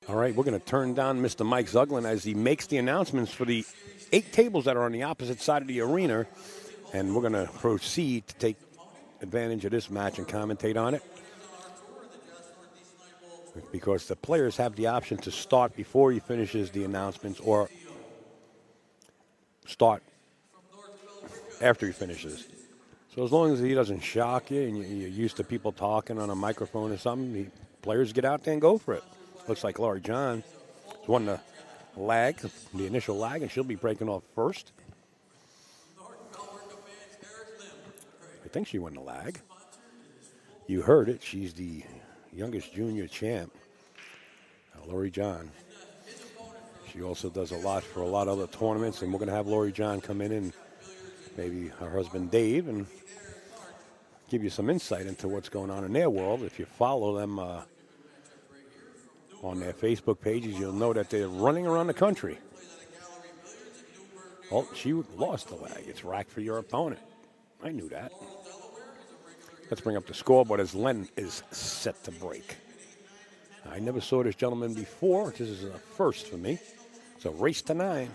All right, we're going to turn down Mr. Mike Zuglin as he makes the announcements for the 8 tables that are on the opposite side of the arena. And we're going to proceed to take advantage of this match and commentate on it. Because the players have the option to start before he finishes the announcements or start after he finishes. So as long as he doesn't shock you and you're used to people talking on a microphone or something, the players get out there and go for it. Looks like Loree Jon won the lag, the initial lag, and she'll be breaking off first. I think she won the lag. You heard it. She's the youngest junior champ, Loree Jon. She also does a lot for a lot of other tournaments, and we're going to have Loree Jon come in and maybe her husband Dave and give you some insight into what's going on in their world. If you follow them on their Facebook pages, you'll know that they're running around the country. Oh, she lost the lag. It's rack for your opponent. I knew that. Let's bring up the scoreboard as Len is set to break. I never saw this gentleman before. This is a first for me. So race to 9.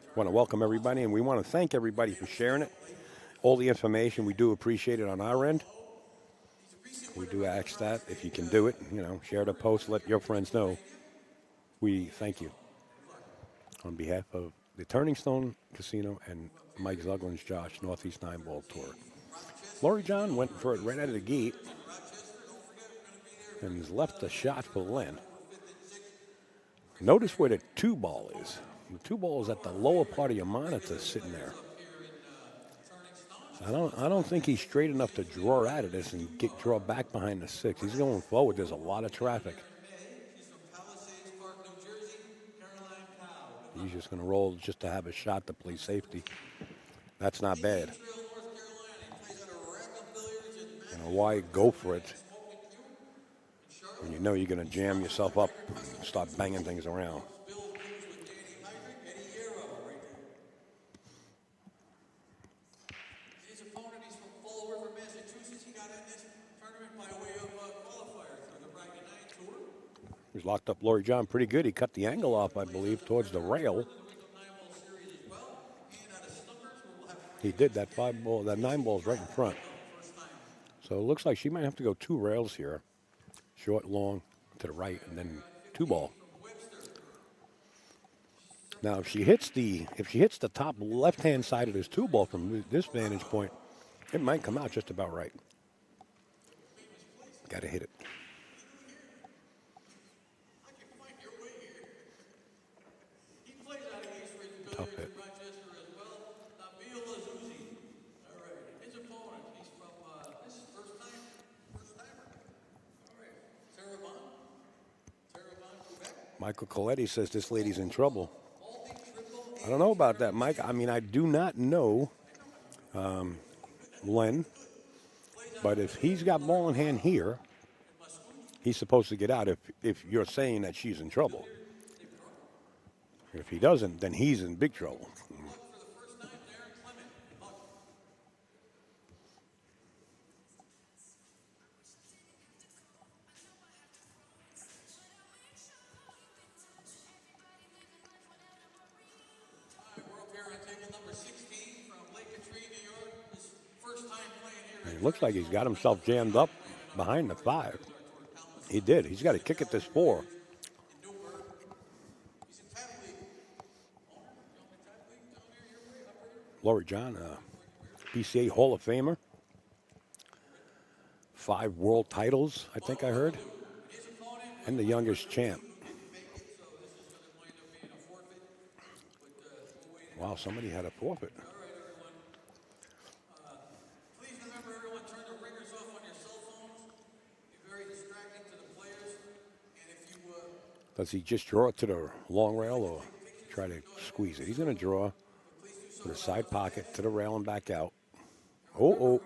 I want to welcome everybody, and we want to thank everybody for sharing it. All the information, we do appreciate it on our end. We do ask that if you can do it, share the post, let your friends know. We thank you on behalf of the Turning Stone Casino and Mike Zuglin's Josh Northeast 9-Ball Tour. Loree Jon went for it right out of the gate and has left a shot for Lynn. Notice where the 2-ball is. The 2-ball is at the lower part of your monitor sitting there. I don't think he's straight enough to draw out of this and draw back behind the 6. He's going forward. There's a lot of traffic. He's just going to roll just to have a shot to play safety. That's not bad. Why go for it when you know you're going to jam yourself up and start banging things around? He's locked up Loree Jon pretty good. He cut the angle off, I believe, towards the rail. He did. That 5-ball, that 9-ball's right in front. So it looks like she might have to go 2 rails here. Short, long, to the right, and then 2-ball. Now, if she hits the top left-hand side of this 2-ball from this vantage point, it might come out just about right. Got to hit it. Tough hit. Michael Coletti says this lady's in trouble. I don't know about that, Mike. I mean, I do not know Len, but if he's got ball in hand here, he's supposed to get out if you're saying that she's in trouble. If he doesn't, then he's in big trouble. It looks like he's got himself jammed up behind the 5. He did. He's got to kick at this 4. Loree Jon, PCA Hall of Famer. 5 world titles, I think I heard. And the youngest champ. Wow, somebody had a forfeit. Does he just draw it to the long rail or try to squeeze it? He's going to draw to the side pocket, to the rail and back out. Oh.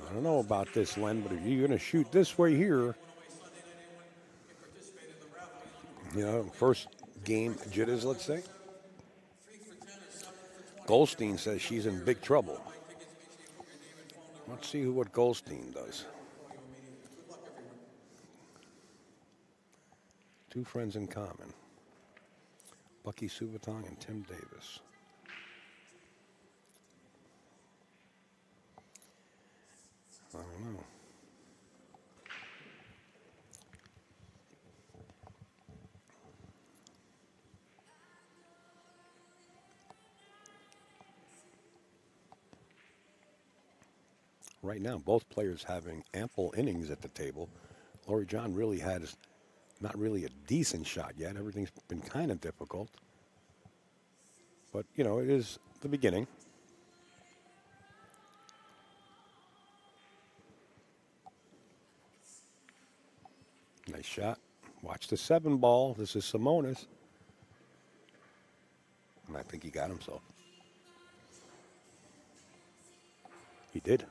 I don't know about this, Len, but if you're going to shoot this way here, first game jitters, let's say. Goldstein says she's in big trouble. Let's see what Goldstein does. Two friends in common. Bucky Subatong and Tim Davis. I don't know. Right now, both players having ample innings at the table. Loree Jon really has not really a decent shot yet. Everything's been kind of difficult. But, it is the beginning. Nice shot. Watch the 7 ball. This is Simonis. And I think he got himself. He did.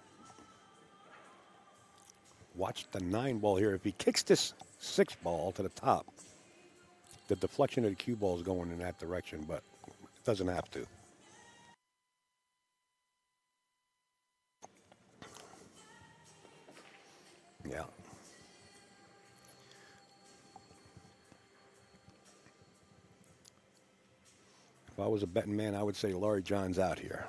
Watch the 9 ball here. If he kicks this 6 ball to the top, the deflection of the cue ball is going in that direction, but it doesn't have to. Yeah. If I was a betting man, I would say Loree Jon's out here.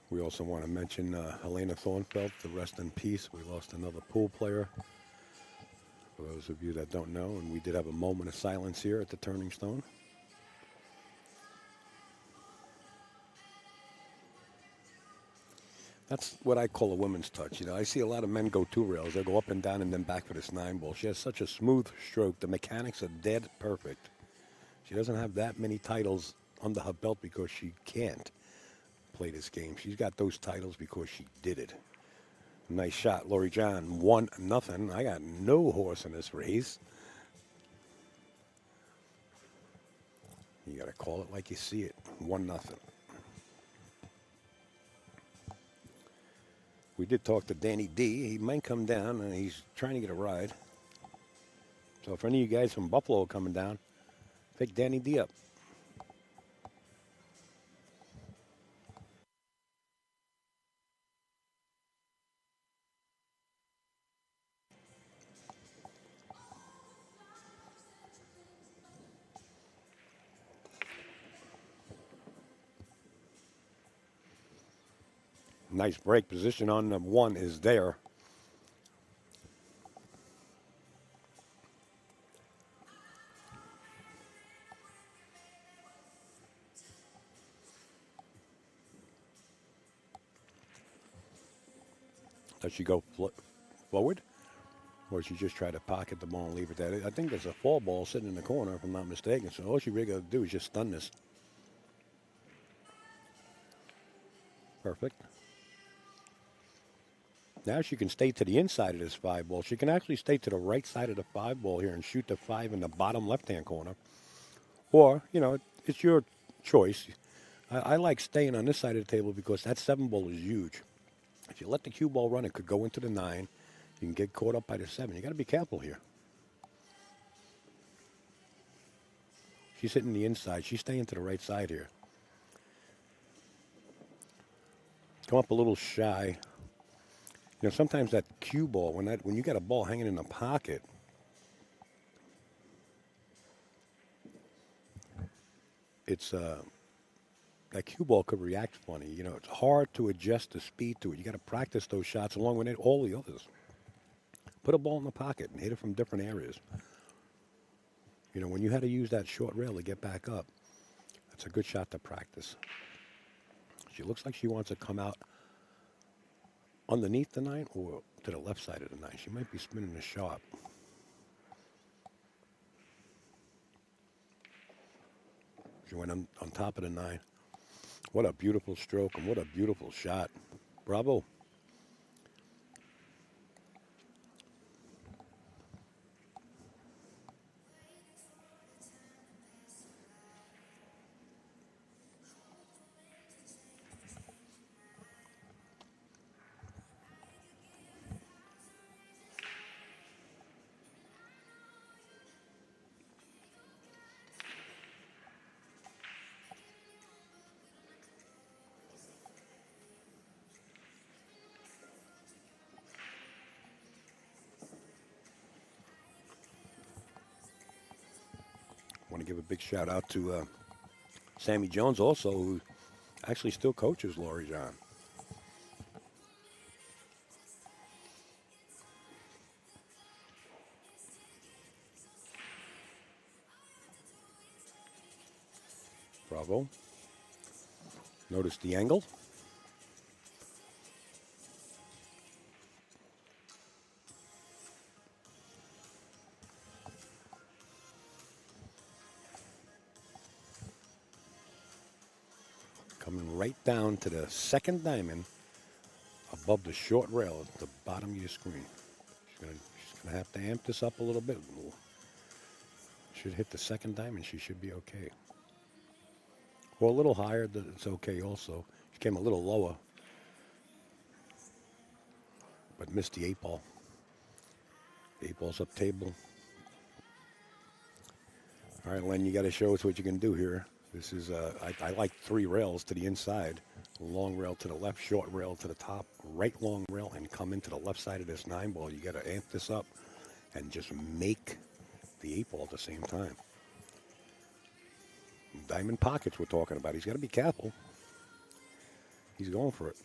We also want to mention Helena Thornfeld, to rest in peace. We lost another pool player, for those of you that don't know, and we did have a moment of silence here at the Turning Stone. That's what I call a woman's touch. I see a lot of men go 2 rails. They'll go up and down and then back for this 9 ball. She has such a smooth stroke. The mechanics are dead perfect. She doesn't have that many titles under her belt because she can't play this game. She's got those titles because she did it. Nice shot, Loree Jon. 1-0. I got no horse in this race. You got to call it like you see it. 1-0. We did talk to Danny D. He might come down, and he's trying to get a ride. So if any of you guys from Buffalo are coming down, pick Danny D up. Nice break. Position on the 1 is there. Does she go forward? Or she just try to pocket the ball and leave it there? I think there's a 4 ball sitting in the corner, if I'm not mistaken. So all she really got to do is just stun this. Perfect. Now she can stay to the inside of this 5 ball. She can actually stay to the right side of the 5 ball here and shoot the 5 in the bottom left-hand corner. Or, it's your choice. I like staying on this side of the table because that 7 ball is huge. If you let the cue ball run, it could go into the 9. You can get caught up by the 7. You got to be careful here. She's hitting the inside. She's staying to the right side here. Come up a little shy. Sometimes that cue ball, when you got a ball hanging in the pocket, it's that cue ball could react funny. You know, it's hard to adjust the speed to it. You got to practice those shots along with all the others. Put a ball in the pocket and hit it from different areas. You know, when you had to use that short rail to get back up, that's a good shot to practice. She looks like she wants to come out underneath the 9 or to the left side of the 9. She might be spinning the sharp. She went on top of the 9. What a beautiful stroke and what a beautiful shot. Bravo. Want to give a big shout out to Sammy Jones also, who actually still coaches Loree Jon. Bravo. Notice the angle. Coming right down to the second diamond above the short rail at the bottom of your screen. She's gonna have to amp this up a little bit. Should hit the second diamond. She should be okay. Or a little higher, it's okay also. She came a little lower, but missed the 8 ball. The 8 ball's up table. All right, Len, you got to show us what you can do here. This is, I like 3 rails to the inside, long rail to the left, short rail to the top, right long rail, and come into the left side of this 9 ball. You got to amp this up and just make the 8 ball at the same time. Diamond pockets we're talking about. He's got to be careful. He's going for it.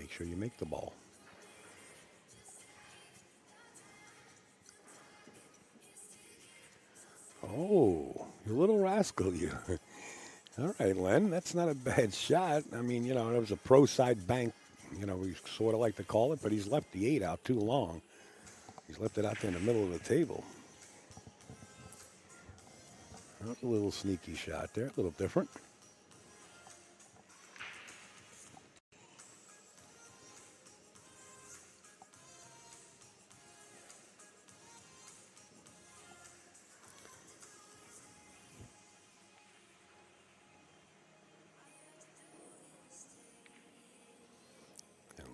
Make sure you make the ball. Oh, you little rascal, you. All right, Len, that's not a bad shot. I mean, you know, it was a pro side bank, you know, we sort of like to call it, but he's left the 8 out too long. He's left it out there in the middle of the table. That's a little sneaky shot there, a little different.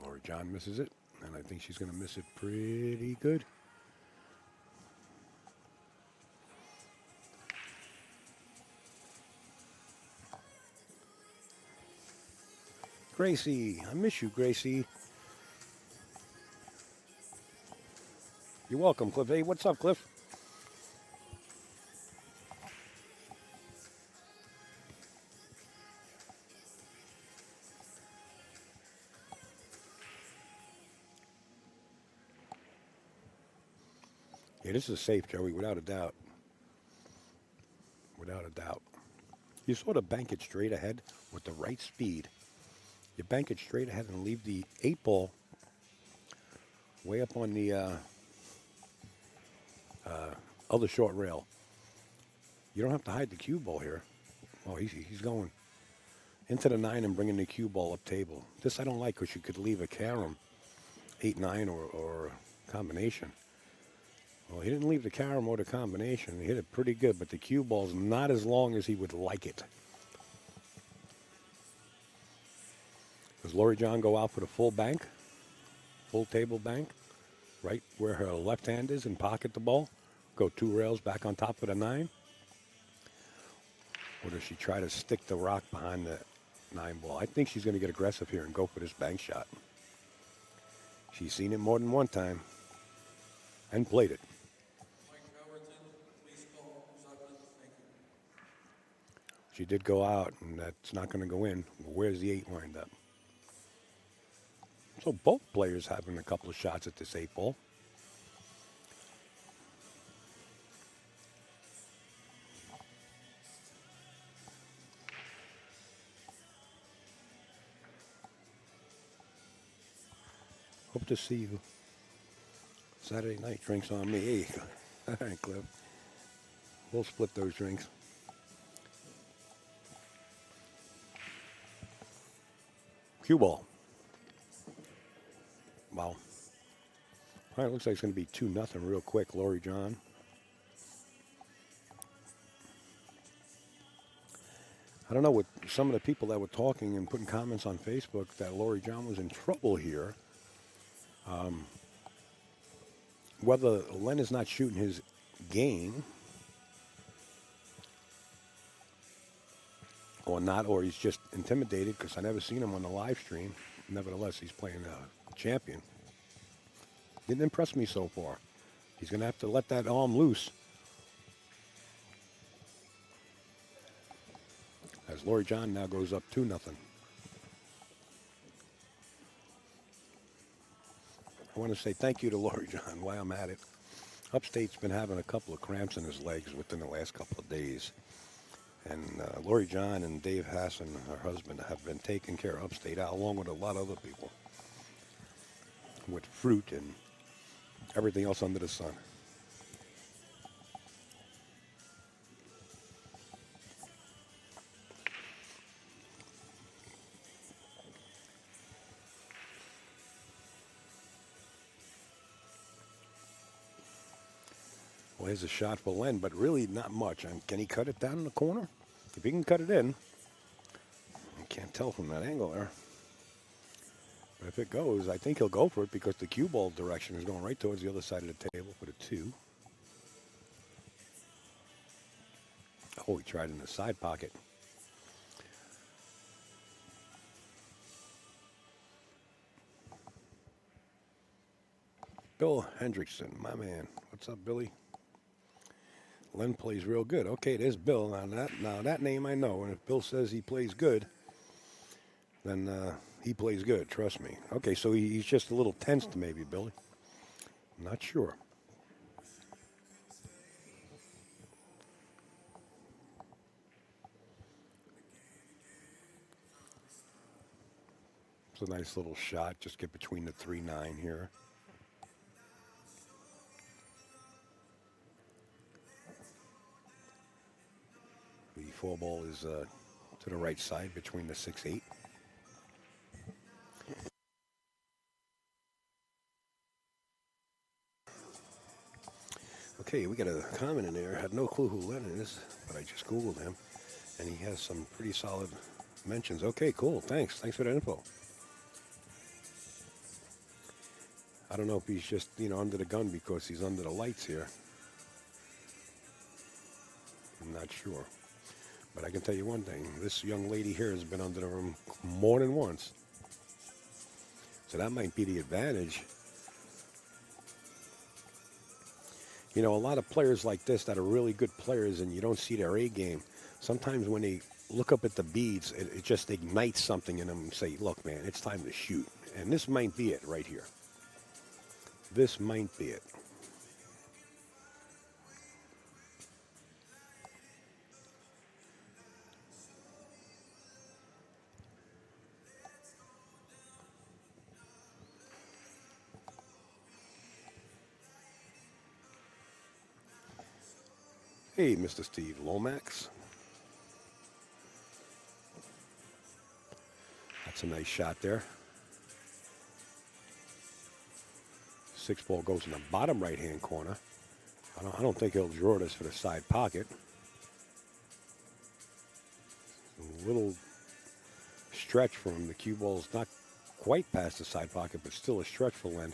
Loree Jon misses it, and I think she's going to miss it pretty good. Gracie, I miss you, Gracie. You're welcome, Cliff. Hey, what's up, Cliff? Yeah, this is safe, Joey, without a doubt. Without a doubt. You sort of bank it straight ahead with the right speed. You bank it straight ahead and leave the 8 ball way up on the other short rail. You don't have to hide the cue ball here. Oh, he's going into the 9 and bringing the cue ball up table. This I don't like because you could leave a carom 8-9 or a combination. Well, he didn't leave the carom or the combination. He hit it pretty good, but the cue ball's not as long as he would like it. Does Loree Jon go out for the full bank? Full table bank? Right where her left hand is and pocket the ball? Go 2 rails back on top of the 9? Or does she try to stick the rock behind the 9 ball? I think she's going to get aggressive here and go for this bank shot. She's seen it more than one time and played it. She did go out, and that's not going to go in. Where's the 8 lined up? So both players having a couple of shots at this 8 ball. Hope to see you Saturday night. Drinks on me. Hey, all right, Cliff. We'll split those drinks. Cue ball. Wow. All right, looks like it's going to be 2-0 real quick, Loree Jon. I don't know, with some of the people that were talking and putting comments on Facebook that Loree Jon was in trouble here. Whether Len is not shooting his game or not, or he's just intimidated because I never seen him on the live stream. Nevertheless, he's playing a champion. Didn't impress me so far. He's going to have to let that arm loose. As Loree Jon now goes up 2-0. I want to say thank you to Loree Jon while I'm at it. Upstate's been having a couple of cramps in his legs within the last couple of days. And Loree Jon and Dave Hasson, her husband, have been taking care of Upstate out along with a lot of other people with fruit and everything else under the sun. Well, here's a shot for Len, but really not much. And can he cut it down in the corner? If he can cut it in, I can't tell from that angle there. But if it goes, I think he'll go for it because the cue ball direction is going right towards the other side of the table for the 2. Oh, he tried in the side pocket. Bill Hendrickson, my man. What's up, Billy? Len plays real good. Okay, there's Bill. Now that name I know. And if Bill says he plays good, then he plays good. Trust me. Okay, so he's just a little tensed, maybe, Billy. I'm not sure. It's a nice little shot. Just get between the 3-9 here. The 4 ball is to the right side between the 6-8. Okay, we got a comment in there. I had no clue who Len is, but I just Googled him, and he has some pretty solid mentions. Okay, cool. Thanks. Thanks for that info. I don't know if he's just, under the gun because he's under the lights here. I'm not sure. But I can tell you one thing. This young lady here has been under the room more than once. So that might be the advantage. A lot of players like this that are really good players and you don't see their A game, sometimes when they look up at the beads, it just ignites something in them and say, look, man, it's time to shoot. And this might be it right here. This might be it. Hey, Mr. Steve Lomax. That's a nice shot there. 6 ball goes in the bottom right-hand corner. I don't think he'll draw this for the side pocket. A little stretch from him. The cue ball's not quite past the side pocket, but still a stretch for Len.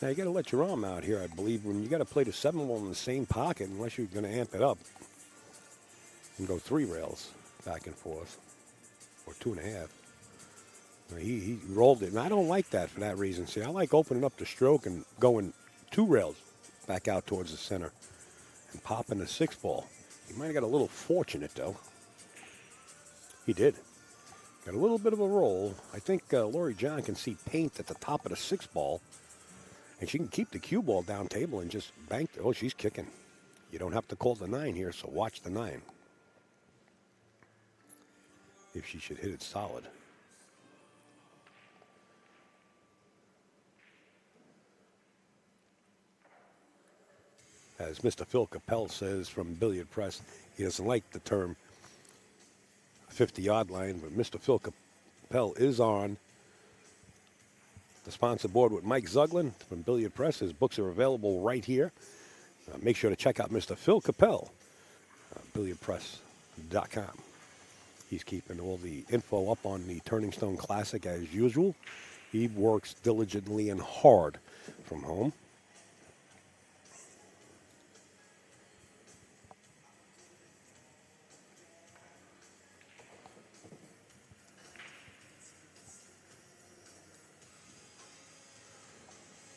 Now, you got to let your arm out here, I believe, when you got to play the 7 ball in the same pocket, unless you're going to amp it up. and go 3 rails back and forth, or 2.5. He rolled it, and I don't like that for that reason. See, I like opening up the stroke and going 2 rails back out towards the center and popping the 6 ball. He might have got a little fortunate, though. He did. Got a little bit of a roll. I think Loree Jon can see paint at the top of the 6 ball, and she can keep the cue ball down table and just bank it. Oh, she's kicking. You don't have to call the 9 here, so watch the 9. If she should hit it solid. As Mr. Phil Capel says from Billiard Press, he doesn't like the term 50-yard line, but Mr. Phil Capel is on the sponsor board with Mike Zuglin from Billiard Press. His books are available right here. Make sure to check out Mr. Phil Capel, billiardpress.com. He's keeping all the info up on the Turning Stone Classic as usual. He works diligently and hard from home.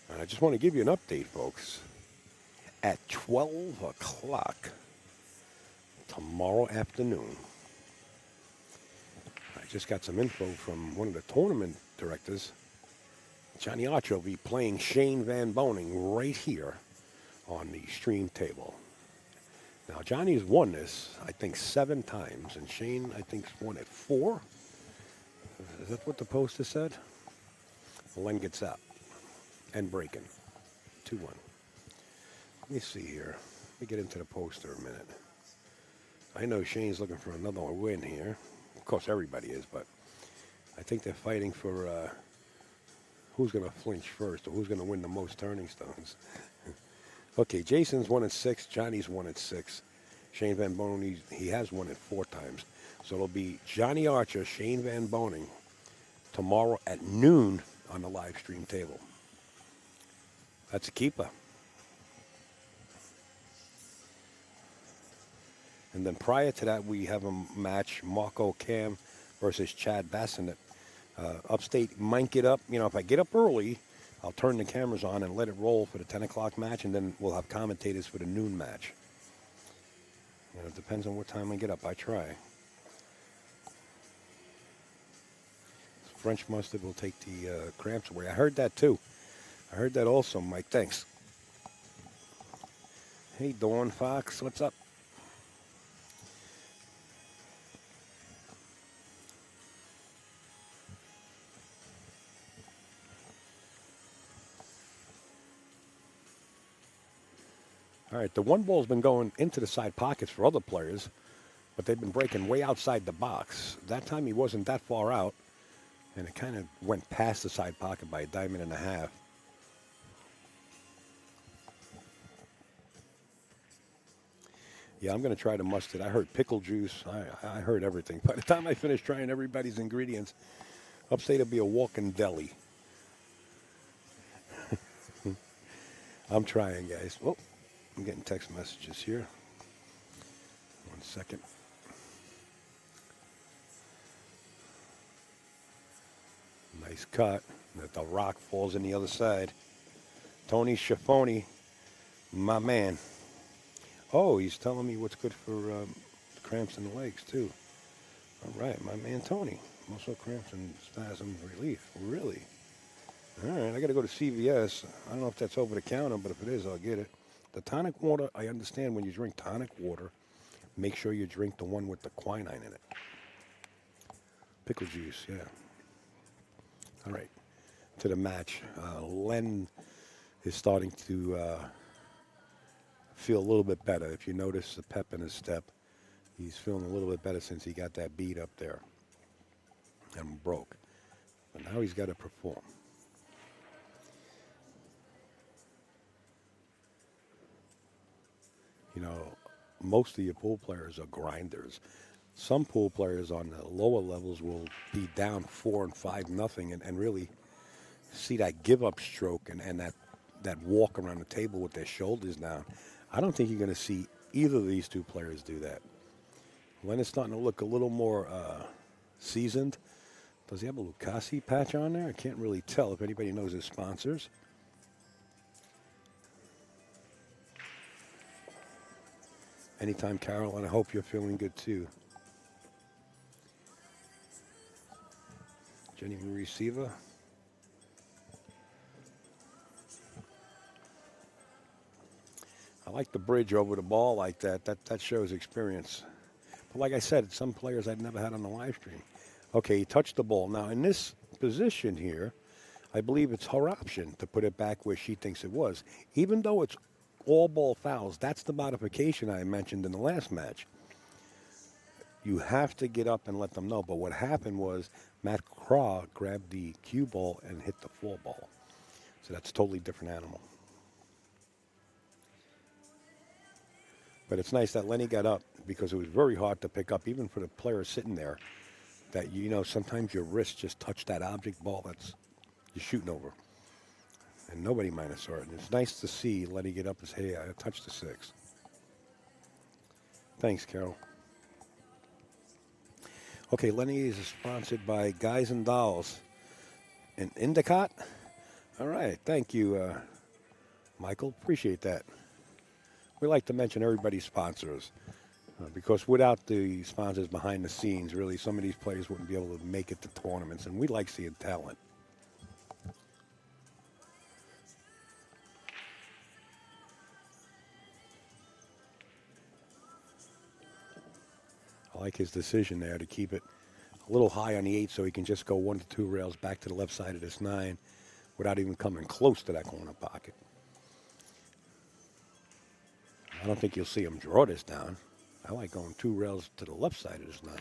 And I just want to give you an update, folks. At 12 o'clock tomorrow afternoon, I just got some info from one of the tournament directors. Johnny Archer will be playing Shane Van Boning right here on the stream table. Now, Johnny's won this, I think, 7 times, and Shane, I think, won it 4. Is that what the poster said? Len gets out and breaking. 2-1. Let me see here. Let me get into the poster a minute. I know Shane's looking for another win here. Of course, everybody is, but I think they're fighting for who's going to flinch first or who's going to win the most turning stones. Okay, Jason's won it 6. Johnny's won it 6. Shane Van Boning, he has won it 4 times. So it'll be Johnny Archer, Shane Van Boning tomorrow at noon on the live stream table. That's a keeper. And then prior to that, we have a match, Marco Cam versus Chad Bassinet. Upstate might get up. You know, if I get up early, I'll turn the cameras on and let it roll for the 10 o'clock match, and then we'll have commentators for the noon match. You know, it depends on what time I get up. I try. French mustard will take the cramps away. I heard that, too. I heard that also, Mike. Thanks. Hey, Dawn Fox, what's up? All right, the 1 ball's been going into the side pockets for other players, but they've been breaking way outside the box. That time he wasn't that far out, and it kind of went past the side pocket by a diamond and a half. Yeah, I'm going to try the mustard. I heard pickle juice. I heard everything. By the time I finish trying everybody's ingredients, Upstate will be a walking deli. I'm trying, guys. Oh, I'm getting text messages here. 1 second. Nice cut. That the rock falls in the other side. Tony Schiaffoni, my man. Oh, he's telling me what's good for cramps in the legs, too. All right, my man Tony. Muscle cramps and spasm relief. Really? All right, I got to go to CVS. I don't know if that's over the counter, but if it is, I'll get it. The tonic water, I understand when you drink tonic water, make sure you drink the one with the quinine in it. Pickle juice, yeah. All right, to the match. Len is starting to feel a little bit better. If you notice the pep in his step, he's feeling a little bit better since he got that bead up there and broke. But now he's got to perform. You know, most of your pool players are grinders. Some pool players on the lower levels will be down 4 and 5-0 and really see that give-up stroke and that walk around the table with their shoulders down. I don't think you're going to see either of these two players do that. Len is starting to look a little more seasoned. Does he have a Lucasi patch on there? I can't really tell if anybody knows his sponsors. Anytime, Carol, and I hope you're feeling good too. Jenny Marie Siva. I like the bridge over the ball like that. That shows experience. But like I said, some players I'd never had on the live stream. Okay, he touched the ball. Now, in this position here, I believe it's her option to put it back where she thinks it was. Even though it's all ball fouls, that's the modification I mentioned in the last match. You have to get up and let them know. But what happened was Matt Craw grabbed the cue ball and hit the four ball. So that's a totally different animal. But it's nice that Lenny got up because it was very hard to pick up, even for the player sitting there, that, you know, sometimes your wrist just touched that object ball that's you're shooting over. And nobody might have saw it. And it's nice to see Lenny get up and say, hey, I touched the six. Thanks, Carol. Okay, Lenny is sponsored by Guys and Dolls and Endicott. All right, thank you, Michael. Appreciate that. We like to mention everybody's sponsors because without the sponsors behind the scenes, really, some of these players wouldn't be able to make it to tournaments, and we like seeing talent. I like his decision there to keep it a little high on the 8 so he can just go 1 to 2 rails back to the left side of this 9 without even coming close to that corner pocket. I don't think you'll see him draw this down. I like going 2 rails to the left side of this 9.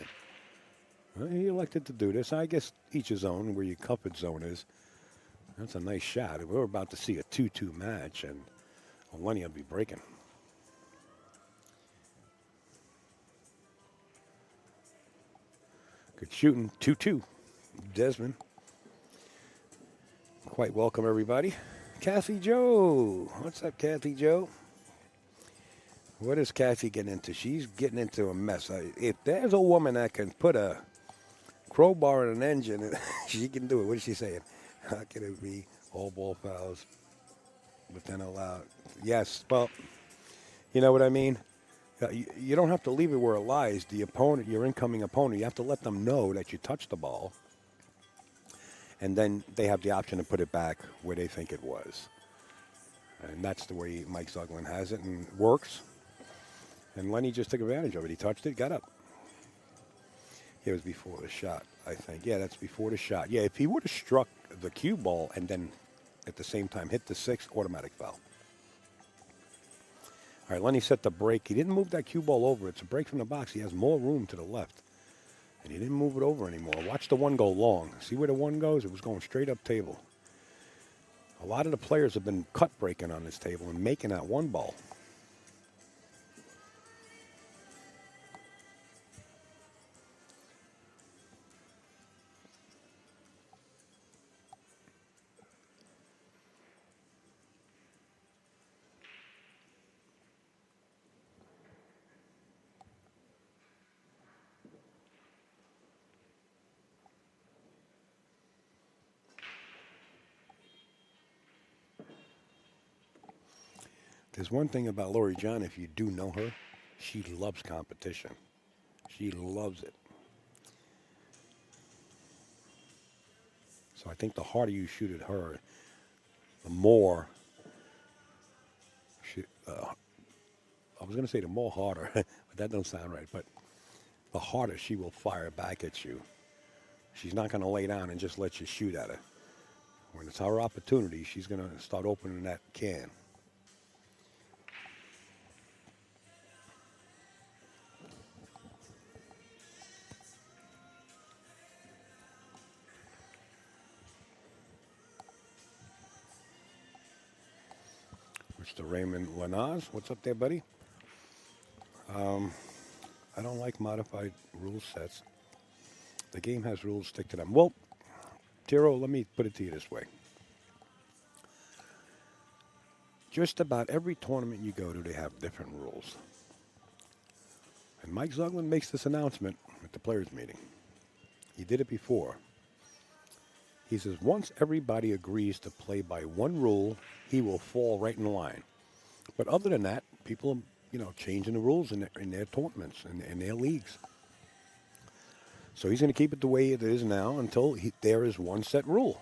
Well, he elected to do this. I guess each his own, where your comfort zone is. That's a nice shot. We're about to see a 2-2 match, and Lenny will be breaking. Good shooting, 2-2. Desmond. Quite welcome, everybody. Kathy Joe. What's up, Kathy Joe? What is Kathy getting into? She's getting into a mess. If there's a woman that can put a crowbar in an engine, she can do it. What is she saying? How can it be all ball fouls, but then allowed? Yes, well, you know what I mean? You don't have to leave it where it lies. The opponent, your incoming opponent, you have to let them know that you touched the ball, and then they have the option to put it back where they think it was. And that's the way Mike Zuglin has it, and it works. And Lenny just took advantage of it. He touched it, got up. It was before the shot, I think. Yeah, that's before the shot. Yeah, if he would have struck the cue ball and then at the same time hit the 6, automatic foul. All right, Lenny set the break. He didn't move that cue ball over. It's a break from the box. He has more room to the left. And he didn't move it over anymore. Watch the 1 go long. See where the 1 goes? It was going straight up table. A lot of the players have been cut breaking on this table and making that 1 ball. There's one thing about Loree Jon, if you do know her, she loves competition. She loves it. So I think the harder you shoot at her, the more she, I was going to say the more harder, but that don't sound right, but the harder she will fire back at you. She's not going to lay down and just let you shoot at her. When it's her opportunity, she's going to start opening that can. Mr. Raymond Lanaz, what's up there, buddy? I don't like modified rule sets. The game has rules, stick to them. Well, Tiro, let me put it to you this way. Just about every tournament you go to, they have different rules. And Mike Zuglin makes this announcement at the players' meeting. He did it before. He says, once everybody agrees to play by one rule, he will fall right in line. But other than that, people are, changing the rules in their tournaments and in their leagues. So he's going to keep it the way it is now until there is one set rule.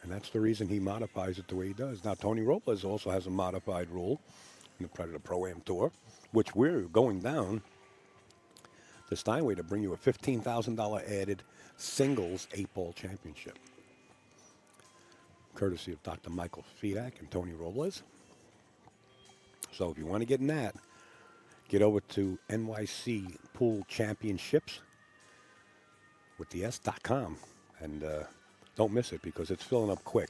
And that's the reason he modifies it the way he does. Now, Tony Robles also has a modified rule in the Predator Pro-Am Tour, which we're going down to Steinway to bring you a $15,000 added singles 8-ball championship. Courtesy of Dr. Michael Fedak and Tony Robles. So if you want to get in that, get over to NYC Pool Championships with the S.com and don't miss it because it's filling up quick.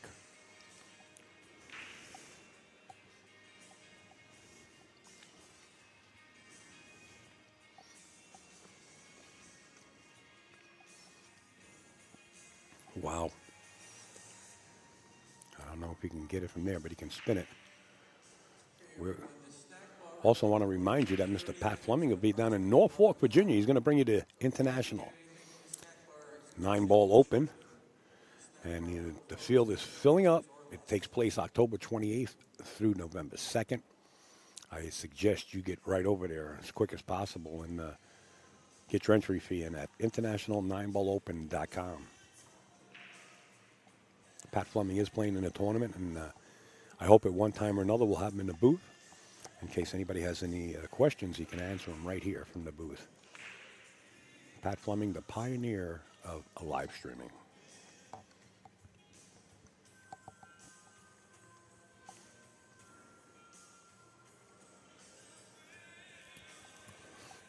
Wow. I don't know if he can get it from there, but he can spin it. We also want to remind you that Mr. Pat Fleming will be down in Norfolk, Virginia. He's going to bring you to International 9-ball open. And the field is filling up. It takes place October 28th through November 2nd. I suggest you get right over there as quick as possible and get your entry fee in at international9ballopen.com. Pat Fleming is playing in the tournament, and I hope at one time or another we'll have him in the booth. In case anybody has any questions, he can answer them right here from the booth. Pat Fleming, the pioneer of live streaming.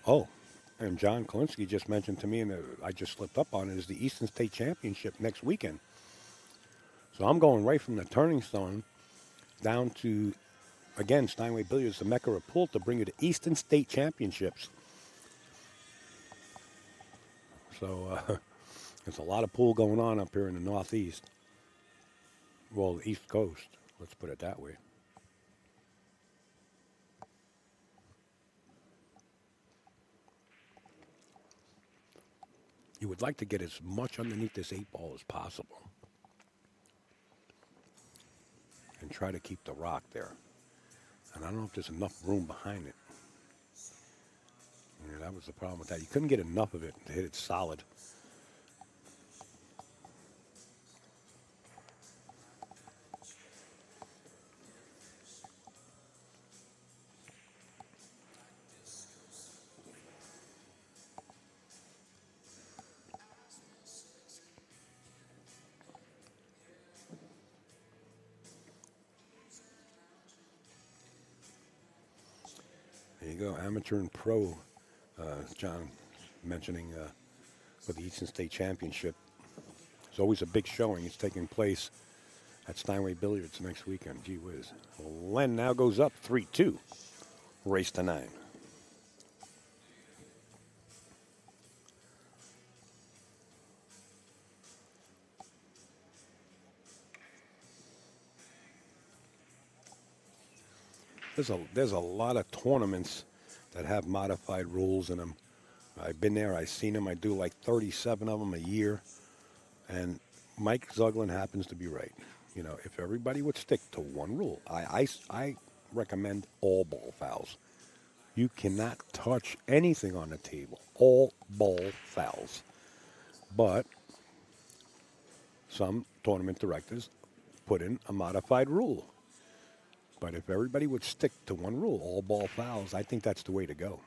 Oh, and John Kalinsky just mentioned to me, and I just slipped up on it, is the Eastern State Championship next weekend. So I'm going right from the Turning Stone down to, again, Steinway Billiards, the Mecca of Pool, to bring you to Eastern State Championships. So there's a lot of pool going on up here in the Northeast. Well, the East Coast, let's put it that way. You would like to get as much underneath this 8-ball as possible. And try to keep the rock there. And I don't know if there's enough room behind it. Yeah, that was the problem with that. You couldn't get enough of it to hit it solid. There you go, amateur and pro, John mentioning for the Eastern State Championship. It's always a big showing. It's taking place at Steinway Billiards next weekend. Gee whiz. Well, Len now goes up 3-2. Race to 9. There's a lot of tournaments that have modified rules in them. I've been there. I've seen them. I do like 37 of them a year. And Mike Zuglin happens to be right. You know, if everybody would stick to one rule, I recommend all ball fouls. You cannot touch anything on the table. All ball fouls. But some tournament directors put in a modified rule. But if everybody would stick to one rule, all ball fouls, I think that's the way to go.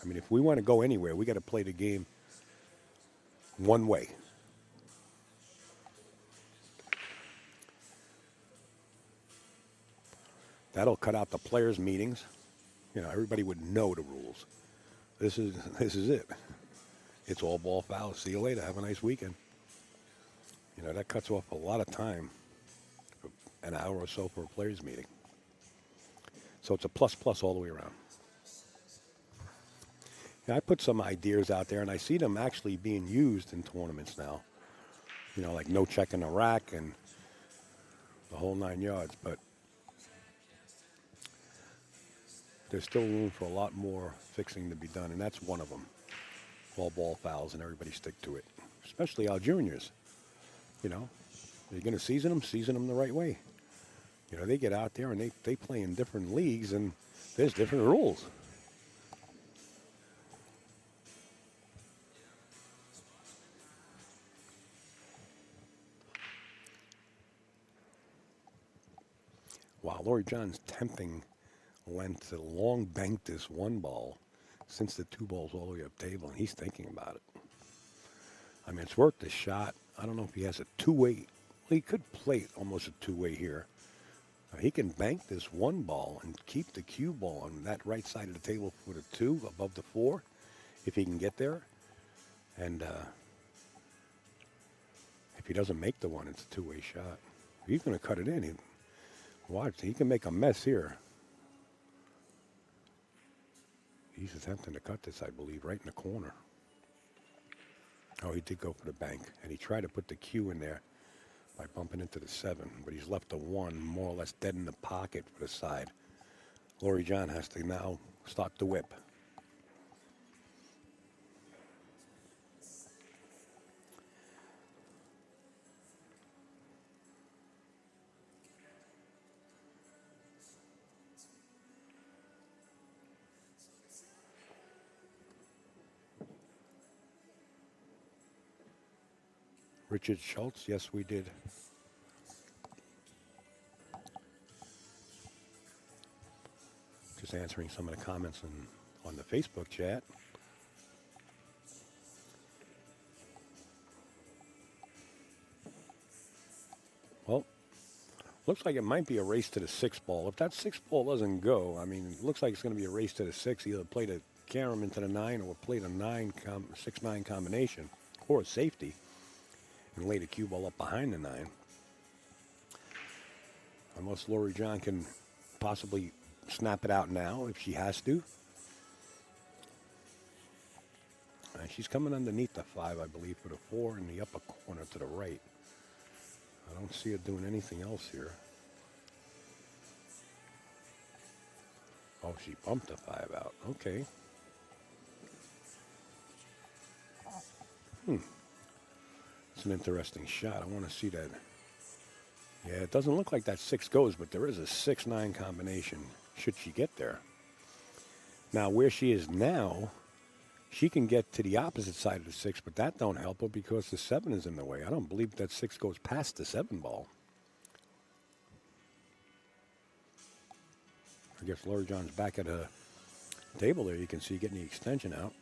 I mean, if we want to go anywhere, we got to play the game one way. That'll cut out the players' meetings. You know, everybody would know the rules. This is it. It's all ball fouls. See you later. Have a nice weekend. You know, that cuts off a lot of time. An hour or so for a players' meeting. So it's a plus all the way around. Now, I put some ideas out there, and I see them actually being used in tournaments now. You know, like no check in the rack and the whole 9 yards. But there's still room for a lot more fixing to be done, and that's one of them. All ball fouls, and everybody stick to it, especially our juniors. You know, you're going to season them the right way. You know, they get out there and they play in different leagues, and there's different rules. Wow, Loree Jon's tempting Len to long bank this one ball since the two balls all the way up table, and he's thinking about it. I mean, it's worth the shot. I don't know if he has a two-way. Well, he could play almost a two-way here. He can bank this one ball and keep the cue ball on that right side of the table for the 2 above the 4, if he can get there. And if he doesn't make the one, it's a two-way shot. He's going to cut it in. Watch, he can make a mess here. He's attempting to cut this, I believe, right in the corner. Oh, he did go for the bank, and he tried to put the cue in there by bumping into the 7, but he's left the 1 more or less dead in the pocket for the side. Loree Jon has to now start the whip. Richard Schultz, yes, we did. Just answering some of the comments on the Facebook chat. Well, looks like it might be a race to the 6 ball. If that 6 ball doesn't go, I mean, it looks like it's going to be a race to the 6. Either play to carry him into the 9 or play the 6-9 combination or a safety and lay the cue ball up behind the 9. Unless Loree Jon can possibly snap it out now if she has to. She's coming underneath the 5, I believe, for the 4 in the upper corner to the right. I don't see her doing anything else here. Oh, she bumped the 5 out. Okay. It's an interesting shot. I want to see that. Yeah, it doesn't look like that 6 goes, but there is a 6-9 combination should she get there. Now, where she is now, she can get to the opposite side of the 6, but that don't help her because the 7 is in the way. I don't believe that 6 goes past the 7 ball. I guess Loree Jon's back at a table there. You can see getting the extension out.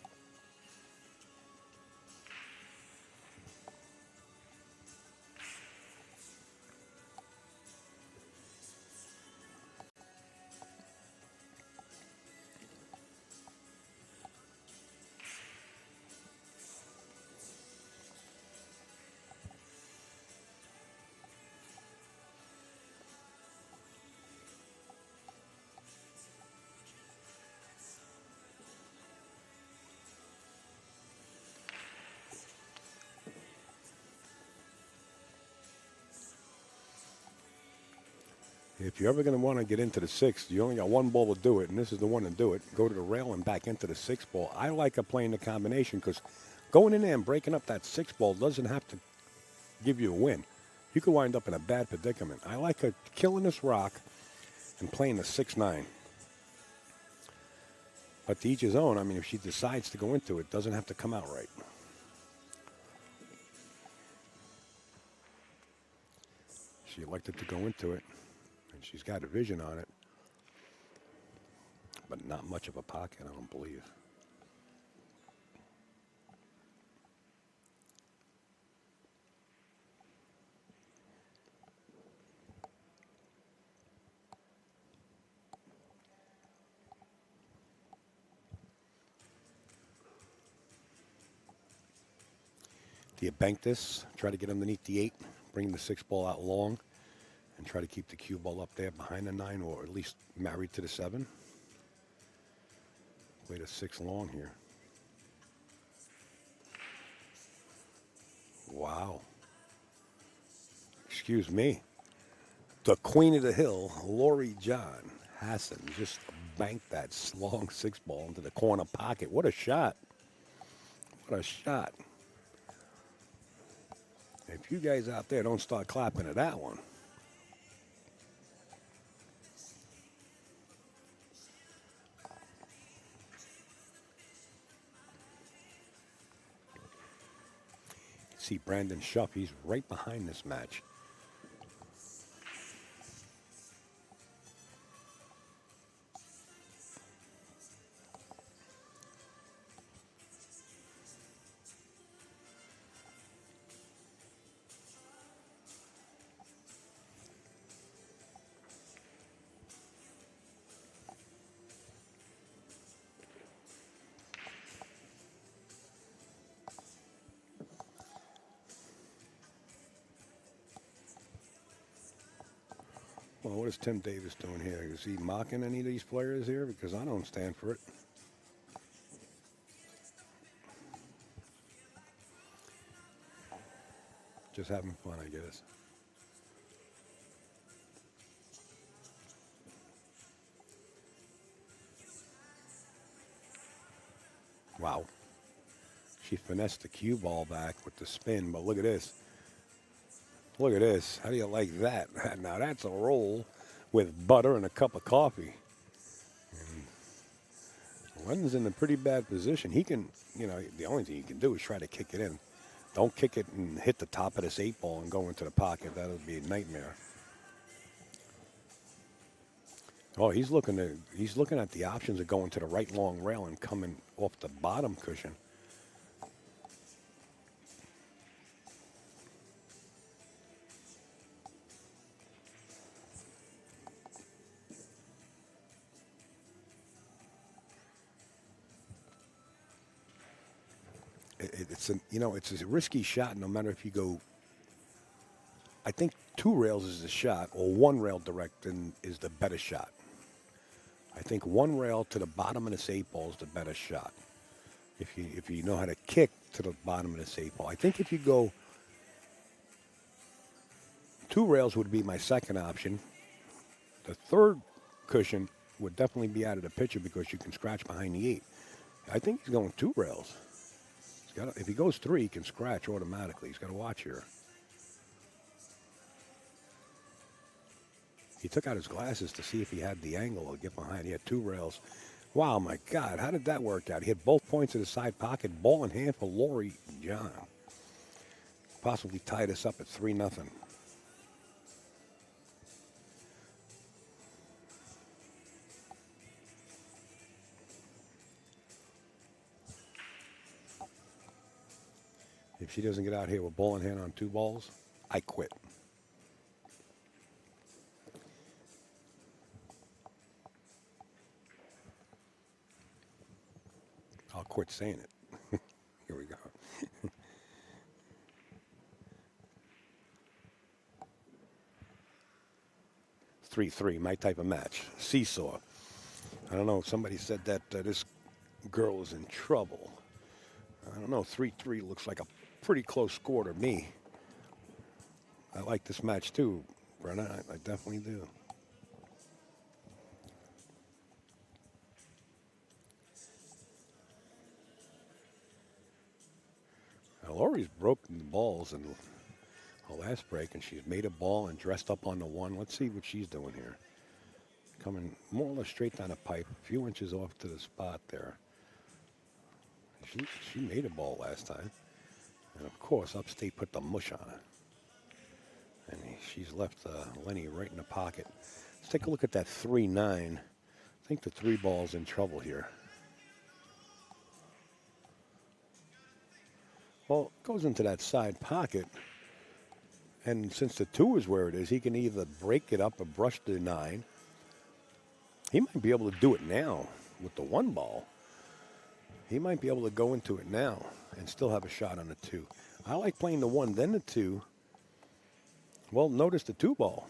If you're ever going to want to get into the 6, you only got one ball to do it, and this is the one to do it. Go to the rail and back into the 6 ball. I like playing the combination because going in there and breaking up that 6 ball doesn't have to give you a win. You could wind up in a bad predicament. I like her killing this rock and playing the 6-9. But to each his own. I mean, if she decides to go into it, it doesn't have to come out right. She elected to go into it. She's got a vision on it, but not much of a pocket, I don't believe. Do you bank this, try to get underneath the 8, bring the 6 ball out long, and try to keep the cue ball up there behind the 9, or at least married to the 7. Play the 6 long here. Wow. excuse me, the queen of the hill, Loree Jon Hasson, just banked that long 6-ball into the corner pocket. What a shot. What a shot. If you guys out there don't start clapping at that one. See Brandon Schuff, he's right behind this match. Well, what is Tim Davis doing here? Is he mocking any of these players here? Because I don't stand for it. Just having fun, I guess. Wow. She finessed the cue ball back with the spin, but look at this. Look at this. How do you like that? Now that's a roll with butter and a cup of coffee. Len's in a pretty bad position. He can, you know, the only thing he can do is try to kick it in. Don't kick it and hit the top of this 8-ball and go into the pocket. That would be a nightmare. Oh, he's looking at the options of going to the right long rail and coming off the bottom cushion. It's a risky shot no matter if you go. I think 2 rails is the shot, or 1 rail direct is the better shot. I think 1 rail to the bottom of this 8-ball is the better shot. If you know how to kick to the bottom of this 8-ball. I think if you go 2 rails would be my second option. The third cushion would definitely be out of the picture because you can scratch behind the 8. I think he's going 2 rails. If he goes 3, he can scratch automatically. He's got to watch here. He took out his glasses to see if he had the angle to get behind. He had 2 rails. Wow, my God, how did that work out? He had both points of the side pocket, ball in hand for Loree Jon. Possibly tied us up at 3-0. If she doesn't get out here with ball in hand on 2 balls, I quit. I'll quit saying it. Here we go. 3-3, my type of match. Seesaw. I don't know. Somebody said that this girl is in trouble. I don't know. 3-3 looks like a pretty close score to me. I like this match too, Verona. I definitely do. Now, Loree's broken the balls in her last break, and she's made a ball and dressed up on the 1. Let's see what she's doing here. Coming more or less straight down the pipe, a few inches off to the spot there. She made a ball last time. And, of course, Upstate put the mush on it. And she's left Lenny right in the pocket. Let's take a look at that 3-9. I think the 3-ball's in trouble here. Well, it goes into that side pocket. And since the 2 is where it is, he can either break it up or brush the 9. He might be able to do it now with the 1 ball. He might be able to go into it now and still have a shot on the 2. I like playing the 1, then the 2. Well, notice the 2 ball.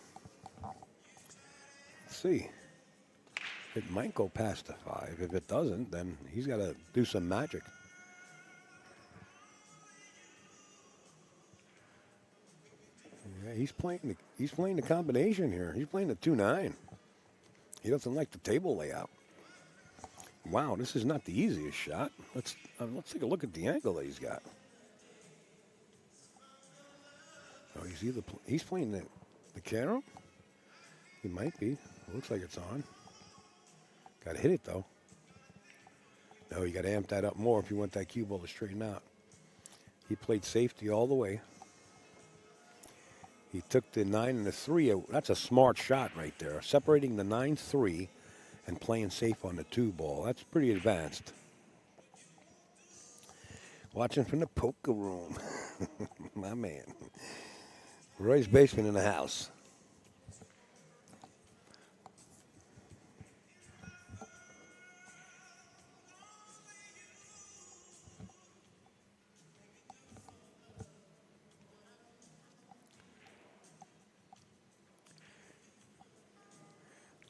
Let's see. It might go past the 5. If it doesn't, then he's got to do some magic. Yeah, He's playing the combination here. He's playing the 2-9. He doesn't like the table layout. Wow, this is not the easiest shot. Let's take a look at the angle that he's got. Oh, he's playing the Caro. He might be. Looks like it's on. Got to hit it though. No, you got to amp that up more if you want that cue ball to straighten out. He played safety all the way. He took the 9 and the 3. That's a smart shot right there. Separating the 9-3 and playing safe on the 2 ball. That's pretty advanced. Watching from the poker room. My man. Roy's basement in the house.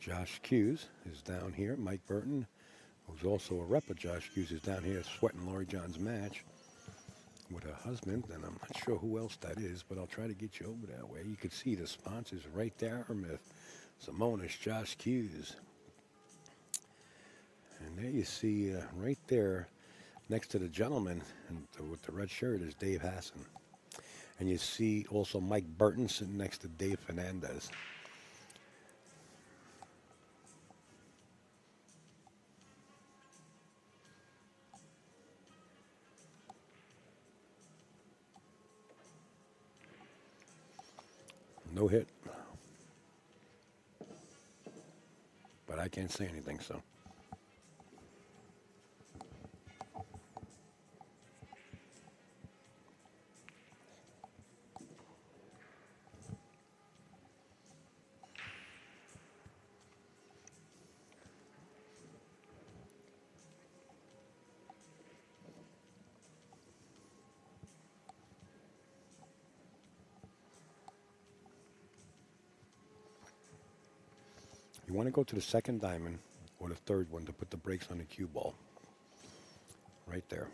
Josh Hughes is down here. Mike Burton, who's also a rep of Josh Hughes, is down here sweating Loree Jon's match with her husband. And I'm not sure who else that is, but I'll try to get you over that way. You can see the sponsors right there. Simonis, Josh Hughes. And there you see right there next to the gentleman with the red shirt is Dave Hasson. And you see also Mike Burton sitting next to Dave Fernandez. No hit. But I can't say anything, so. You want to go to the second diamond or the third one to put the brakes on the cue ball. Right there.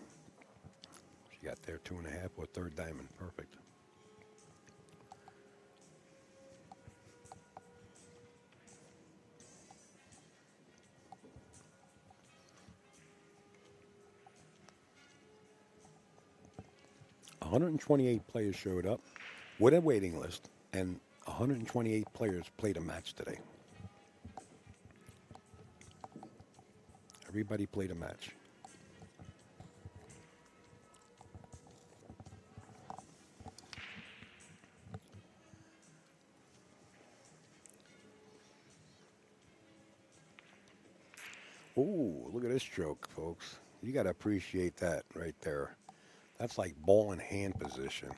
She got there 2.5 or third diamond. Perfect. $128 players showed up with a waiting list, and 128 players played a match today. Everybody played a match. Ooh, look at this stroke, folks. You got to appreciate that right there. That's like ball in hand position.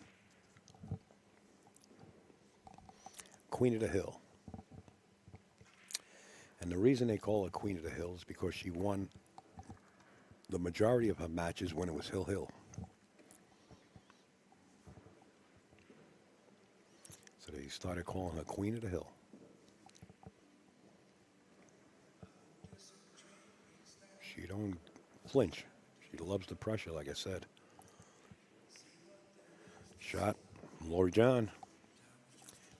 Queen of the Hill. And the reason they call her Queen of the Hill is because she won the majority of her matches when it was hill-hill. So they started calling her Queen of the Hill. She don't flinch. She loves the pressure, like I said. Shot from Loree Jon.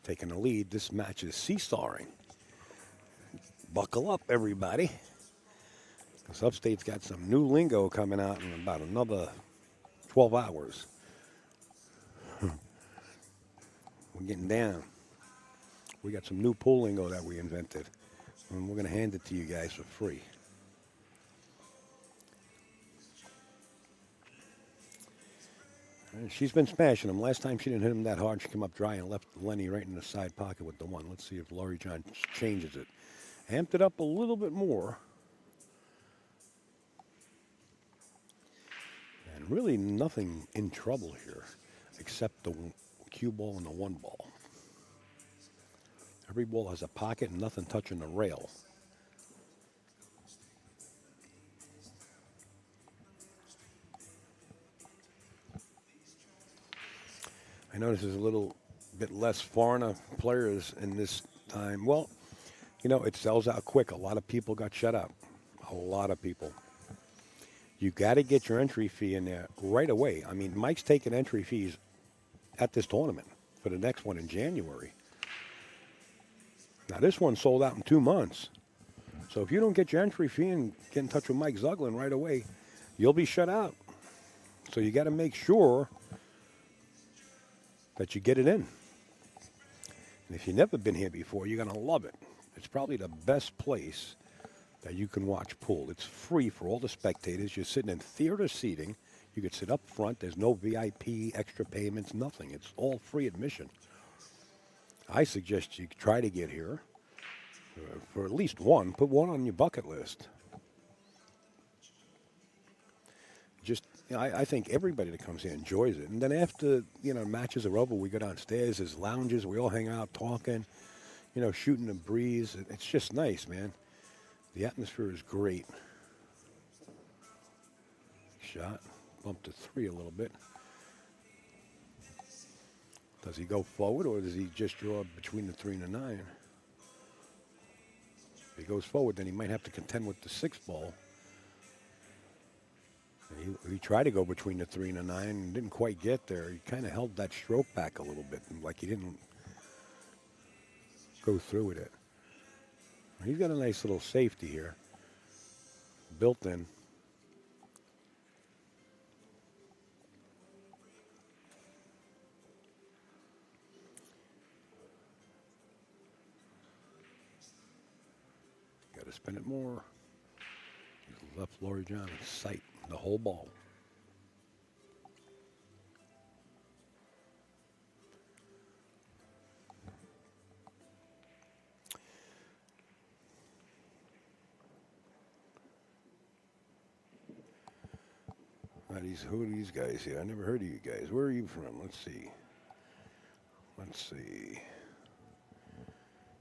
Taking the lead. This match is seesawing. Buckle up, everybody. Because Upstate's got some new lingo coming out in about another 12 hours. We're getting down. We got some new pool lingo that we invented. And we're going to hand it to you guys for free. And she's been smashing them. Last time she didn't hit him that hard, she came up dry and left Lenny right in the side pocket with the 1. Let's see if Loree Jon changes it. Amped it up a little bit more. And really nothing in trouble here except the cue ball and the 1 ball. Every ball has a pocket and nothing touching the rail. I notice there's a little bit less foreigner players in this time. Well, you know, it sells out quick. A lot of people got shut out. A lot of people. You got to get your entry fee in there right away. I mean, Mike's taking entry fees at this tournament. for the next one in January. Now, this one sold out in 2 months. So if you don't get your entry fee and get in touch with Mike Zuglin right away, you'll be shut out. So you got to make sure that you get it in. And if you've never been here before, you're going to love it. It's probably the best place that you can watch pool. It's free for all the spectators. You're sitting in theater seating. You could sit up front. There's no VIP, extra payments, nothing. It's all free admission. I suggest you try to get here for at least one. Put one on your bucket list. Just, I think everybody that comes here enjoys it. And then after, matches are over, we go downstairs. There's lounges. We all hang out talking, shooting the breeze. It's just nice, man. The atmosphere is great. Shot. Bumped to 3 a little bit. Does he go forward, or does he just draw between the 3 and the 9? If he goes forward, then he might have to contend with the 6 ball. He tried to go between the 3 and the 9 and didn't quite get there. He kind of held that stroke back a little bit, like he didn't go through with it. He's got a nice little safety here, built in. Got to spin it more. He's left Loree Jon in sight, the whole ball. Who are these guys here? I never heard of you guys. Where are you from? Let's see.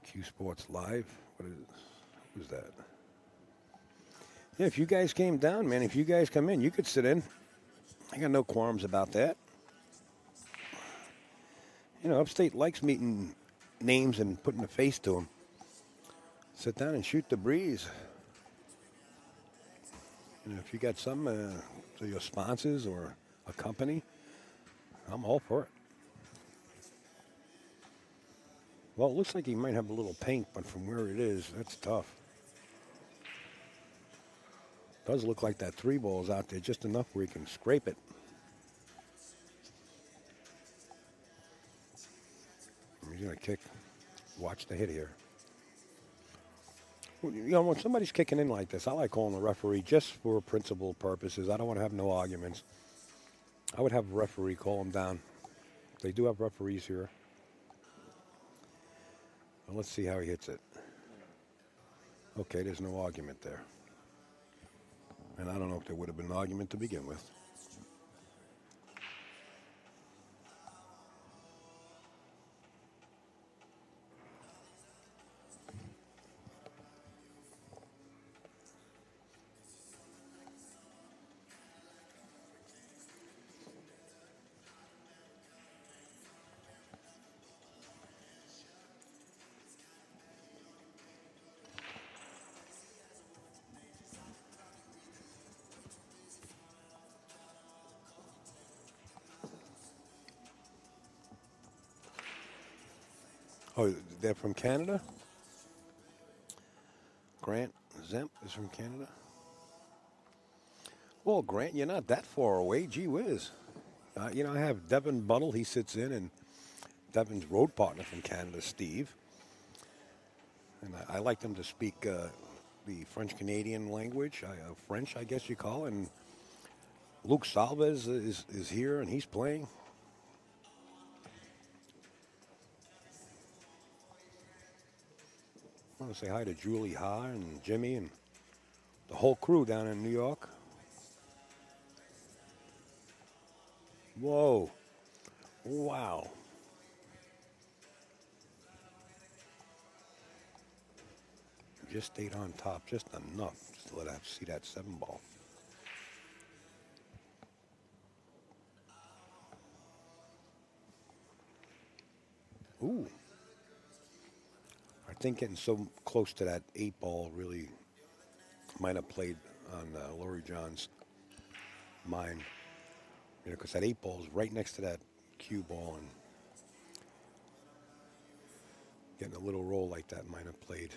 Q Sports Live. Who's that? Yeah, if you guys came down, man, if you guys come in, you could sit in. I got no qualms about that. Upstate likes meeting names and putting a face to them. Sit down and shoot the breeze. If you got some to your sponsors or a company, I'm all for it. Well, it looks like he might have a little paint, but from where it is, that's tough. Does look like that 3 ball's out there just enough where he can scrape it. He's going to kick. Watch the hit here. When somebody's kicking in like this, I like calling the referee just for principle purposes. I don't want to have no arguments. I would have a referee call him down. They do have referees here. Well, let's see how he hits it. Okay, there's no argument there. And I don't know if there would have been an argument to begin with. Oh, they're from Canada? Grant Zemp is from Canada? Well, Grant, you're not that far away. Gee whiz. I have Devin Buttle. He sits in, and Devin's road partner from Canada, Steve. And I like them to speak the French-Canadian language, French, I guess you call it. And Luke Salvez is here, and he's playing. I want to say hi to Julie Ha and Jimmy and the whole crew down in New York. Whoa. Wow. Just stayed on top just enough just to let us see that 7 ball. Ooh. I think getting so close to that 8 ball really might have played on Loree Jon's mind. Because that 8 ball is right next to that cue ball, and Getting a little roll like that might have played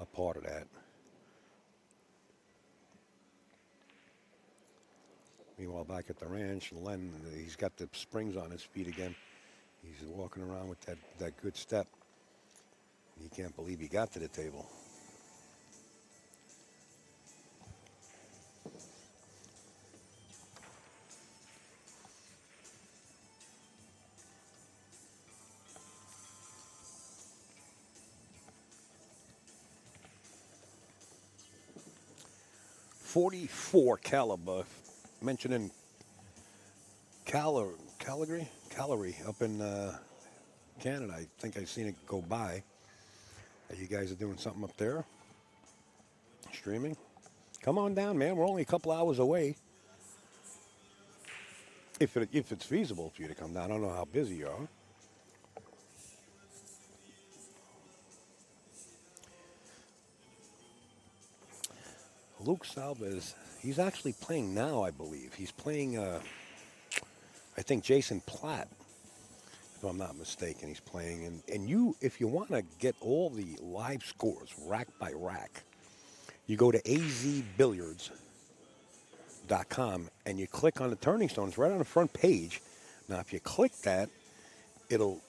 a part of that. Meanwhile, back at the ranch, Len, he's got the springs on his feet again. He's walking around with that good step. You can't believe he got to the table. .44 caliber. Mentioning Calgary up in Canada. I think I've seen it go by. You guys are doing something up there? Streaming? Come on down, man. We're only a couple hours away. If it's feasible for you to come down. I don't know how busy you are. Luke Salvez, he's actually playing now, I believe. He's playing, I think, Jason Platt, if I'm not mistaken. He's playing. And you, if you want to get all the live scores, rack by rack, you go to azbilliards.com and you click on the turning stones right on the front page. Now, if you click that, it'll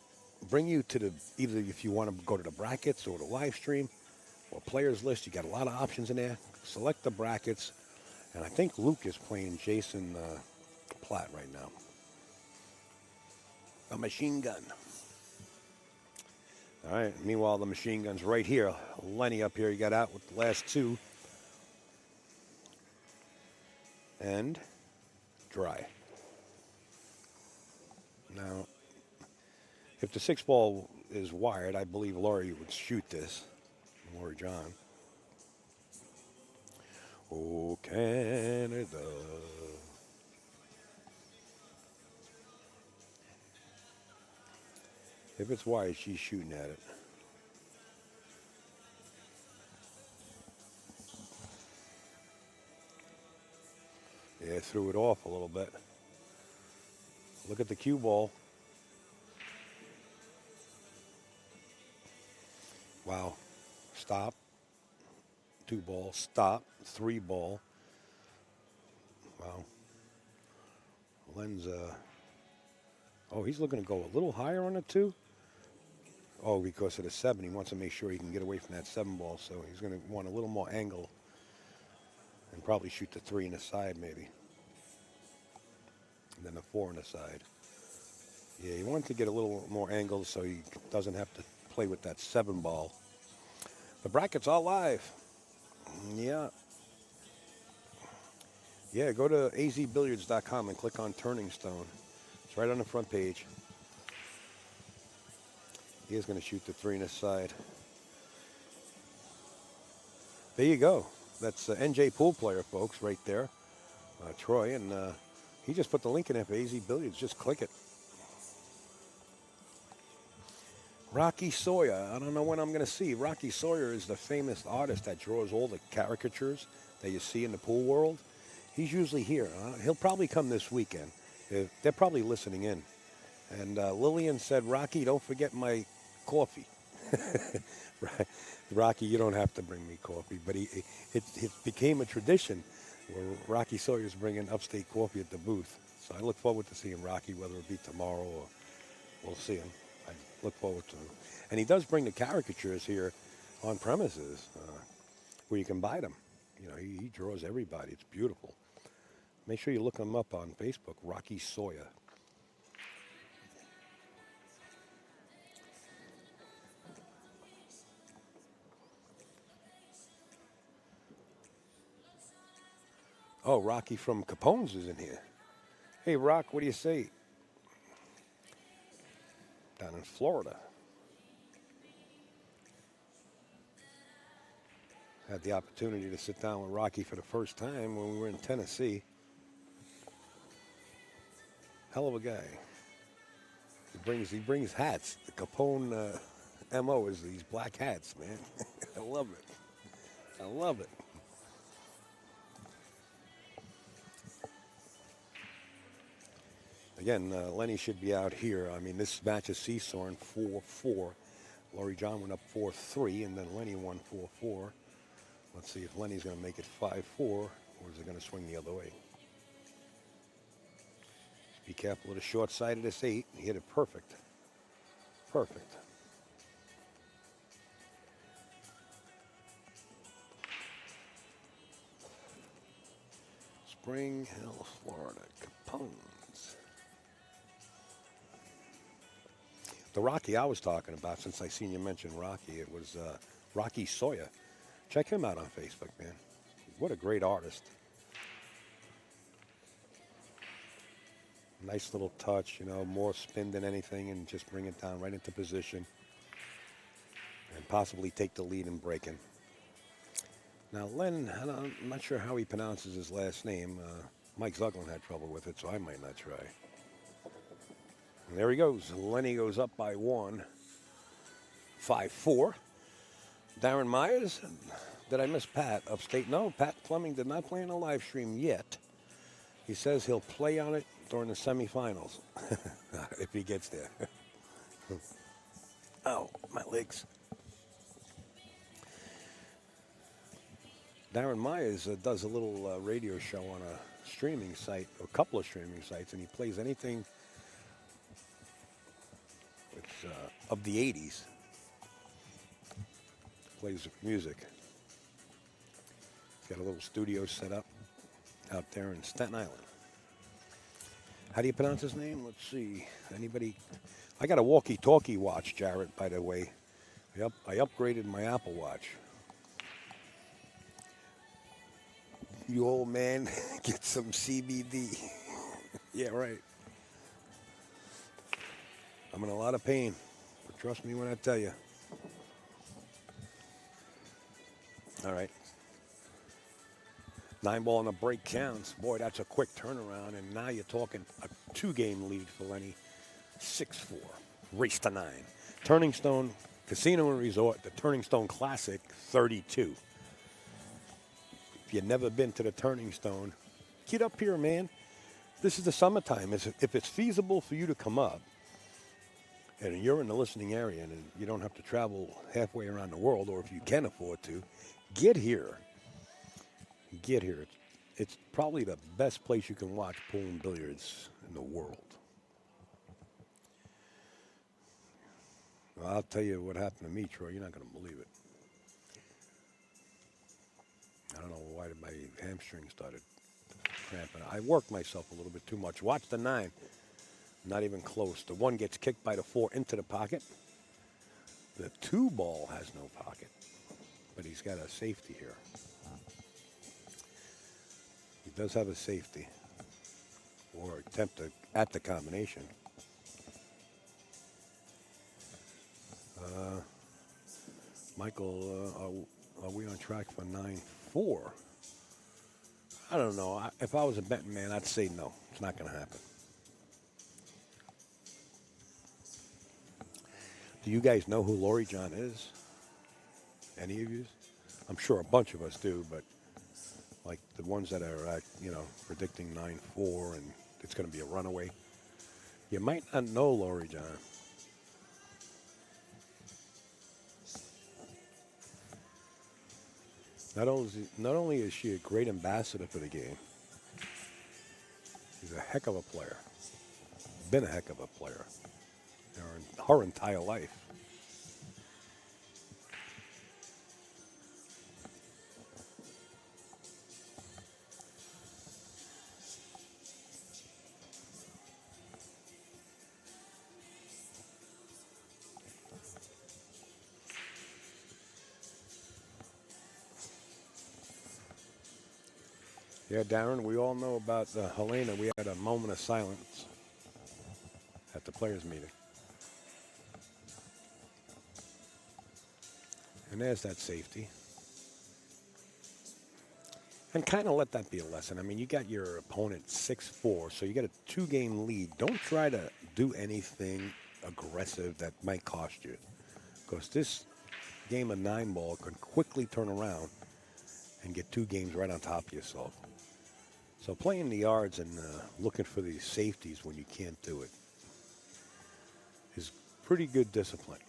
bring you to either if you want to go to the brackets or the live stream or players list. You got a lot of options in there. Select the brackets, and I think Luke is playing Jason Platt right now. A machine gun. All right. Meanwhile, the machine gun's right here. Lenny up here. He got out with the last two. And dry. Now, if the 6-ball is wired, I believe Loree would shoot this. Loree Jon. Oh, Canada. If it's wide, she's shooting at it. Yeah, threw it off a little bit. Look at the cue ball. Wow. Stop. 2-ball. Stop. 3-ball. Wow. Len's, oh, he's looking to go a little higher on the 2. Oh, because of the 7. He wants to make sure he can get away from that 7-ball, so he's going to want a little more angle and probably shoot the 3 in the side, maybe. And then the 4 in the side. Yeah, he wants to get a little more angle so he doesn't have to play with that 7-ball. The brackets are live. Yeah. Yeah, go to azbilliards.com and click on Turning Stone. It's right on the front page. He is going to shoot the 3 in the side. There you go. That's NJ Pool Player, folks, right there. Troy, and he just put the link in there for AZ Billiards. Just click it. Rocky Sawyer. I don't know when I'm going to see. Rocky Sawyer is the famous artist that draws all the caricatures that you see in the pool world. He's usually here. He'll probably come this weekend. They're probably listening in. And Lillian said, Rocky, don't forget my coffee. Rocky, you don't have to bring me coffee. But it became a tradition where Rocky Sawyer's bringing upstate coffee at the booth. So I look forward to seeing Rocky, whether it be tomorrow or we'll see him. I look forward to him. And he does bring the caricatures here on premises where you can buy them. You know, he draws everybody. It's beautiful. Make sure you look him up on Facebook, Rocky Sawyer. Oh, Rocky from Capone's is in here. Hey, Rock, what do you say? Down in Florida. Had the opportunity to sit down with Rocky for the first time when we were in Tennessee. Hell of a guy. He brings hats. The Capone MO is these black hats, man. I love it. I love it. Again, Lenny should be out here. I mean, this match is seesawing 4-4. Loree Jon went up 4-3, and then Lenny won 4-4. Let's see if Lenny's going to make it 5-4, or is it going to swing the other way? Be careful of the short side of this 8. He hit it perfect. Perfect. Spring Hill, Florida, Capone's. The Rocky I was talking about, since I seen you mention Rocky, it was Rocky Sawyer. Check him out on Facebook, man. What a great artist. Nice little touch, you know, more spin than anything, and just bring it down right into position and possibly take the lead in breaking. Now, Len, I'm not sure how he pronounces his last name. Mike Zuglin had trouble with it, so I might not try. And there he goes. Lenny goes up by 1, 5-4. Darren Myers, did I miss Pat upstate? No, Pat Fleming did not play in a live stream yet. He says he'll play on it during the semifinals, if he gets there. Oh, my legs. Darren Myers does a little radio show on a streaming site, a couple of streaming sites, and he plays anything of the 80s. Plays music. He's got a little studio set up out there in Staten Island. How do you pronounce his name? Let's see. Anybody? I got a walkie-talkie watch, Jarrett, by the way. I upgraded my Apple Watch. You old man, get some CBD. Yeah, right. I'm in a lot of pain, but trust me when I tell you. All right. 9 ball and a break counts. Boy, that's a quick turnaround, and now you're talking a 2-game lead for Lenny. 6-4. Race to 9. Turning Stone Casino and Resort, the Turning Stone Classic, 32. If you've never been to the Turning Stone, get up here, man. This is the summertime. If it's feasible for you to come up, and you're in the listening area and you don't have to travel halfway around the world, or if you can afford to, get here. Get here. It's probably the best place you can watch pool and billiards in the world. Well, I'll tell you what happened to me, Troy. You're not going to believe it. I don't know why my hamstring started cramping. I worked myself a little bit too much. Watch the 9. Not even close. The 1 gets kicked by the 4 into the pocket. The 2 ball has no pocket, but he's got a safety here. He does have a safety, or attempt at the combination. Michael, are we on track for 9-4? I don't know. If I was a betting man, I'd say no. It's not going to happen. Do you guys know who Loree Jon is? Any of you? I'm sure a bunch of us do, but like the ones that are, predicting 9-4 and it's going to be a runaway. You might not know Loree Jon. Not only is she a great ambassador for the game, she's a heck of a player. Been a heck of a player her entire life. Yeah, Darren, we all know about Helena. We had a moment of silence at the players' meeting. And there's that safety. And kind of let that be a lesson. I mean, you got your opponent 6-4, so you got a 2-game lead. Don't try to do anything aggressive that might cost you, because this game of 9 ball could quickly turn around and get 2 games right on top of yourself. So playing the yards and looking for these safeties when you can't do it is pretty good discipline.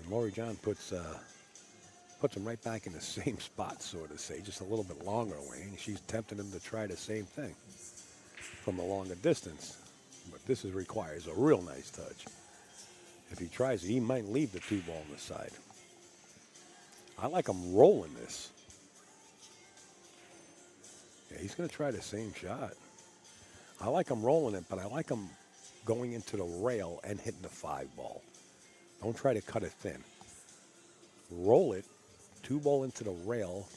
And Loree Jon puts him right back in the same spot, so to say, just a little bit longer away. And she's tempting him to try the same thing from a longer distance. But requires a real nice touch. If he tries it, he might leave the 2-ball on the side. I like him rolling this. Yeah, he's going to try the same shot. I like him rolling it, but I like him going into the rail and hitting the 5-ball. Don't try to cut it thin. Roll it, 2-ball into the rail,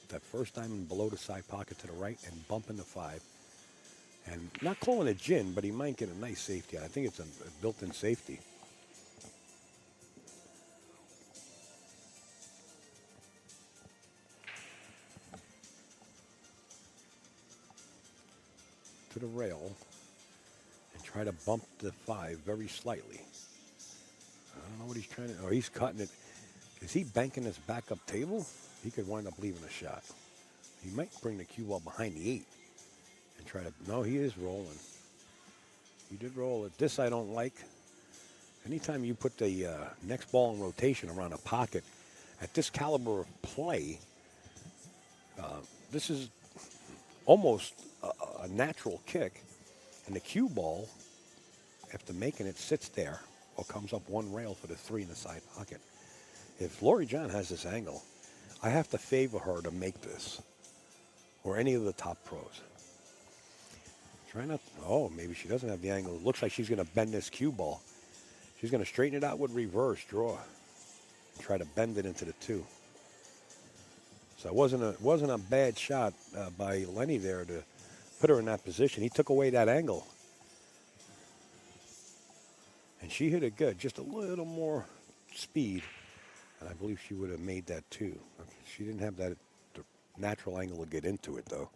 that first diamond below the side pocket to the right, and bump into 5. And not calling it gin, but he might get a nice safety. I think it's a built-in safety. To the rail and try to bump the 5 very slightly. I don't know what he's trying to. Oh, he's cutting it. Is he banking this backup table? He could wind up leaving a shot. He might bring the cue ball behind the 8 and try to. No, he is rolling. He did roll it. This I don't like. Anytime you put the next ball in rotation around a pocket at this caliber of play, this is almost a natural kick, and the cue ball, after making it, sits there or comes up one rail for the 3 in the side pocket. If Loree Jon has this angle, I have to favor her to make this, or any of the top pros. Try not. Oh, maybe she doesn't have the angle. It looks like she's going to bend this cue ball. She's going to straighten it out with reverse draw. Try to bend it into the 2. So it wasn't a bad shot by Lenny there to put her in that position. He took away that angle. And she hit it good, just a little more speed. And I believe she would have made that too. She didn't have that natural angle to get into it, though.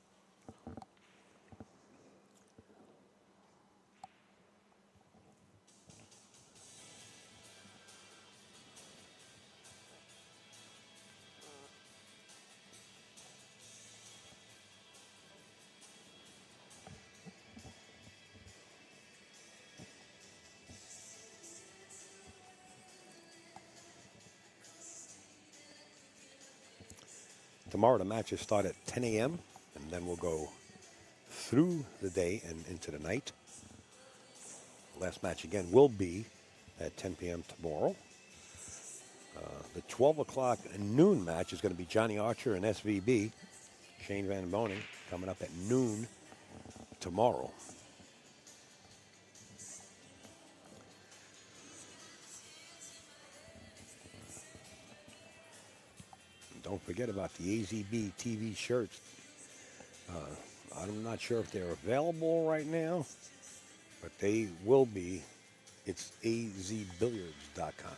Tomorrow the matches start at 10 a.m. and then we'll go through the day and into the night. Last match again will be at 10 p.m. tomorrow. The 12 o'clock noon match is going to be Johnny Archer and SVB, Shane Van Boning, coming up at noon tomorrow. Don't forget about the AZB TV shirts. I'm not sure if they're available right now, but they will be. It's azbilliards.com.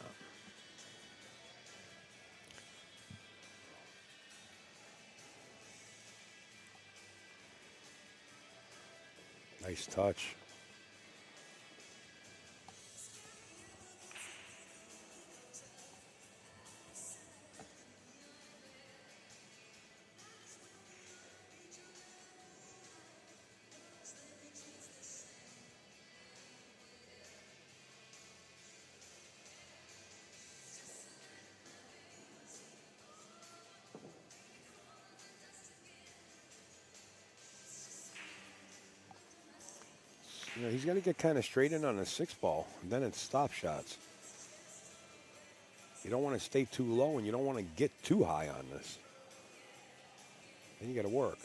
Nice touch. You know, he's got to get kind of straight in on a 6-ball, and then it's stop shots. You don't want to stay too low, and you don't want to get too high on this. Then you got to work.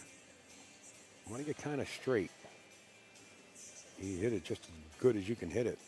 You want to get kind of straight. He hit it just as good as you can hit it.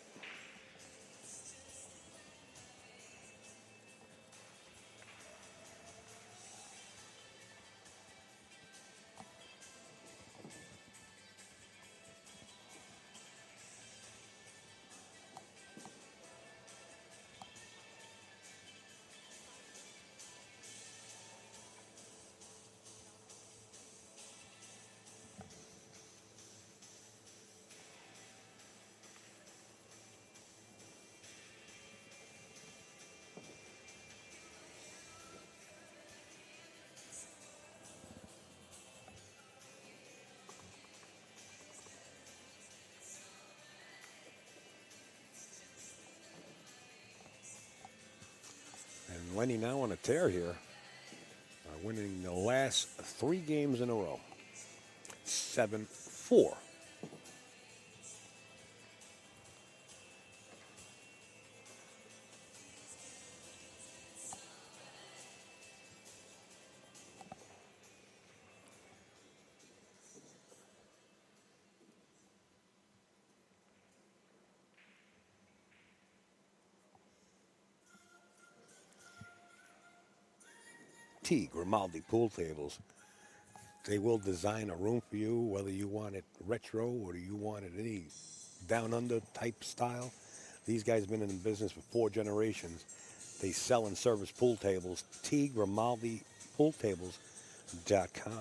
Lenny now on a tear here. Winning the last 3 games in a row. 7-4. T. Grimaldi pool tables. They will design a room for you, whether you want it retro or you want it any down under type style. These guys have been in the business for 4 generations. They sell and service pool tables. T. Grimaldi pool tables.com.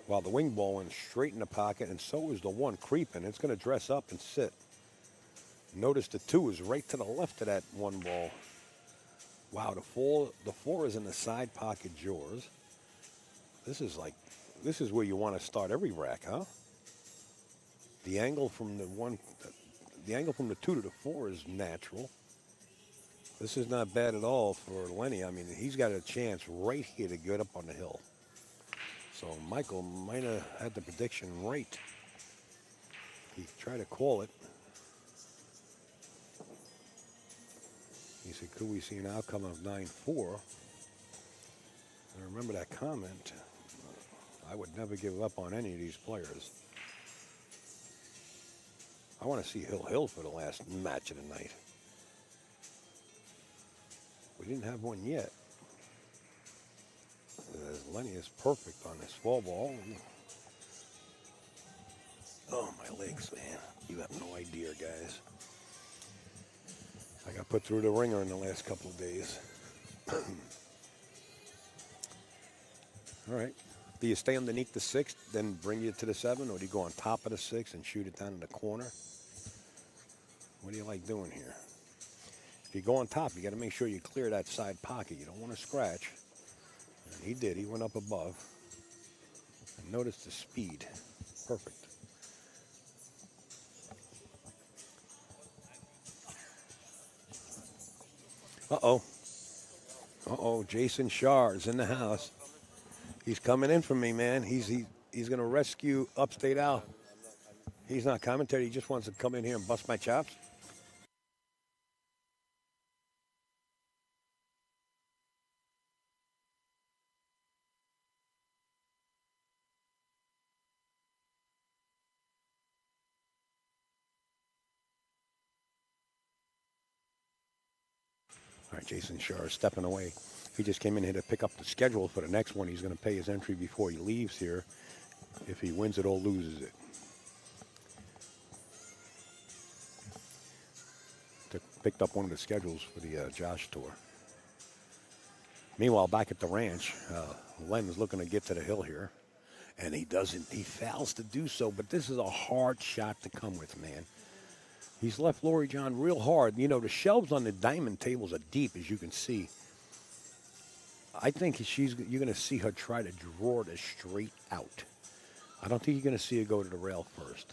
While the wing ball went straight in the pocket, and so is the 1 creeping. It's going to dress up and sit. Notice the 2 is right to the left of that 1 ball. Wow, the 4 is in the side pocket drawers. This is where you want to start every rack, huh? The angle from the 2 to the 4 is natural. This is not bad at all for Lenny. I mean, he's got a chance right here to get up on the hill. So Michael might have had the prediction right. He tried to call it. He said, could we see an outcome of 9-4? And remember that comment. I would never give up on any of these players. I want to see Hill for the last match of the night. We didn't have one yet. Lenny is perfect on this small ball. Oh, my legs, man. You have no idea, guys. I got put through the ringer in the last couple of days. All right. Do you stay underneath the 6, then bring you to the 7, or do you go on top of the 6 and shoot it down in the corner? What do you like doing here? If you go on top, you got to make sure you clear that side pocket. You don't want to scratch. And he did. He went up above. And notice the speed. Perfect. Uh-oh. Uh-oh. Jason Shar is in the house. He's coming in for me, man. He's going to rescue Upstate Al. He's not commentating. He just wants to come in here and bust my chops. All right, Jason Shar is stepping away. He just came in here to pick up the schedule for the next one. He's going to pay his entry before he leaves here. If he wins it or loses it. Picked up one of the schedules for the Josh Tour. Meanwhile, back at the ranch, Len is looking to get to the hill here. And he doesn't. He fails to do so. But this is a hard shot to come with, man. He's left Loree Jon real hard. You know, the shelves on the diamond tables are deep, as you can see. I think you're going to see her try to draw it straight out. I don't think you're going to see her go to the rail first.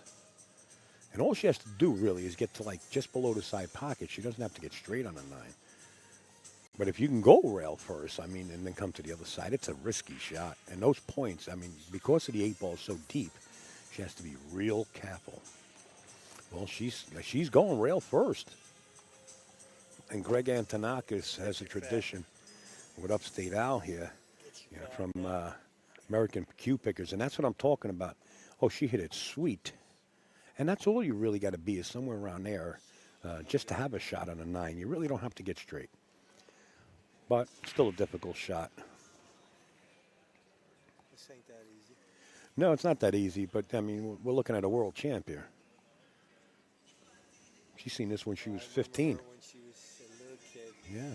And all she has to do, really, is get to, like, just below the side pocket. She doesn't have to get straight on a 9. But if you can go rail first, I mean, and then come to the other side, it's a risky shot. And those points, I mean, because of the 8 ball so deep, she has to be real careful. Well, she's going rail first. And Greg Antonakis has a tradition with Upstate Al here, you know, from American Cue Pickers. And that's what I'm talking about. Oh, she hit it sweet. And that's all you really got to be, is somewhere around there just to have a shot on a 9. You really don't have to get straight. But still a difficult shot. This ain't that easy. No, it's not that easy, but I mean, we're looking at a world champ here. She's seen this when she was 15. When she was a little kid. Yeah.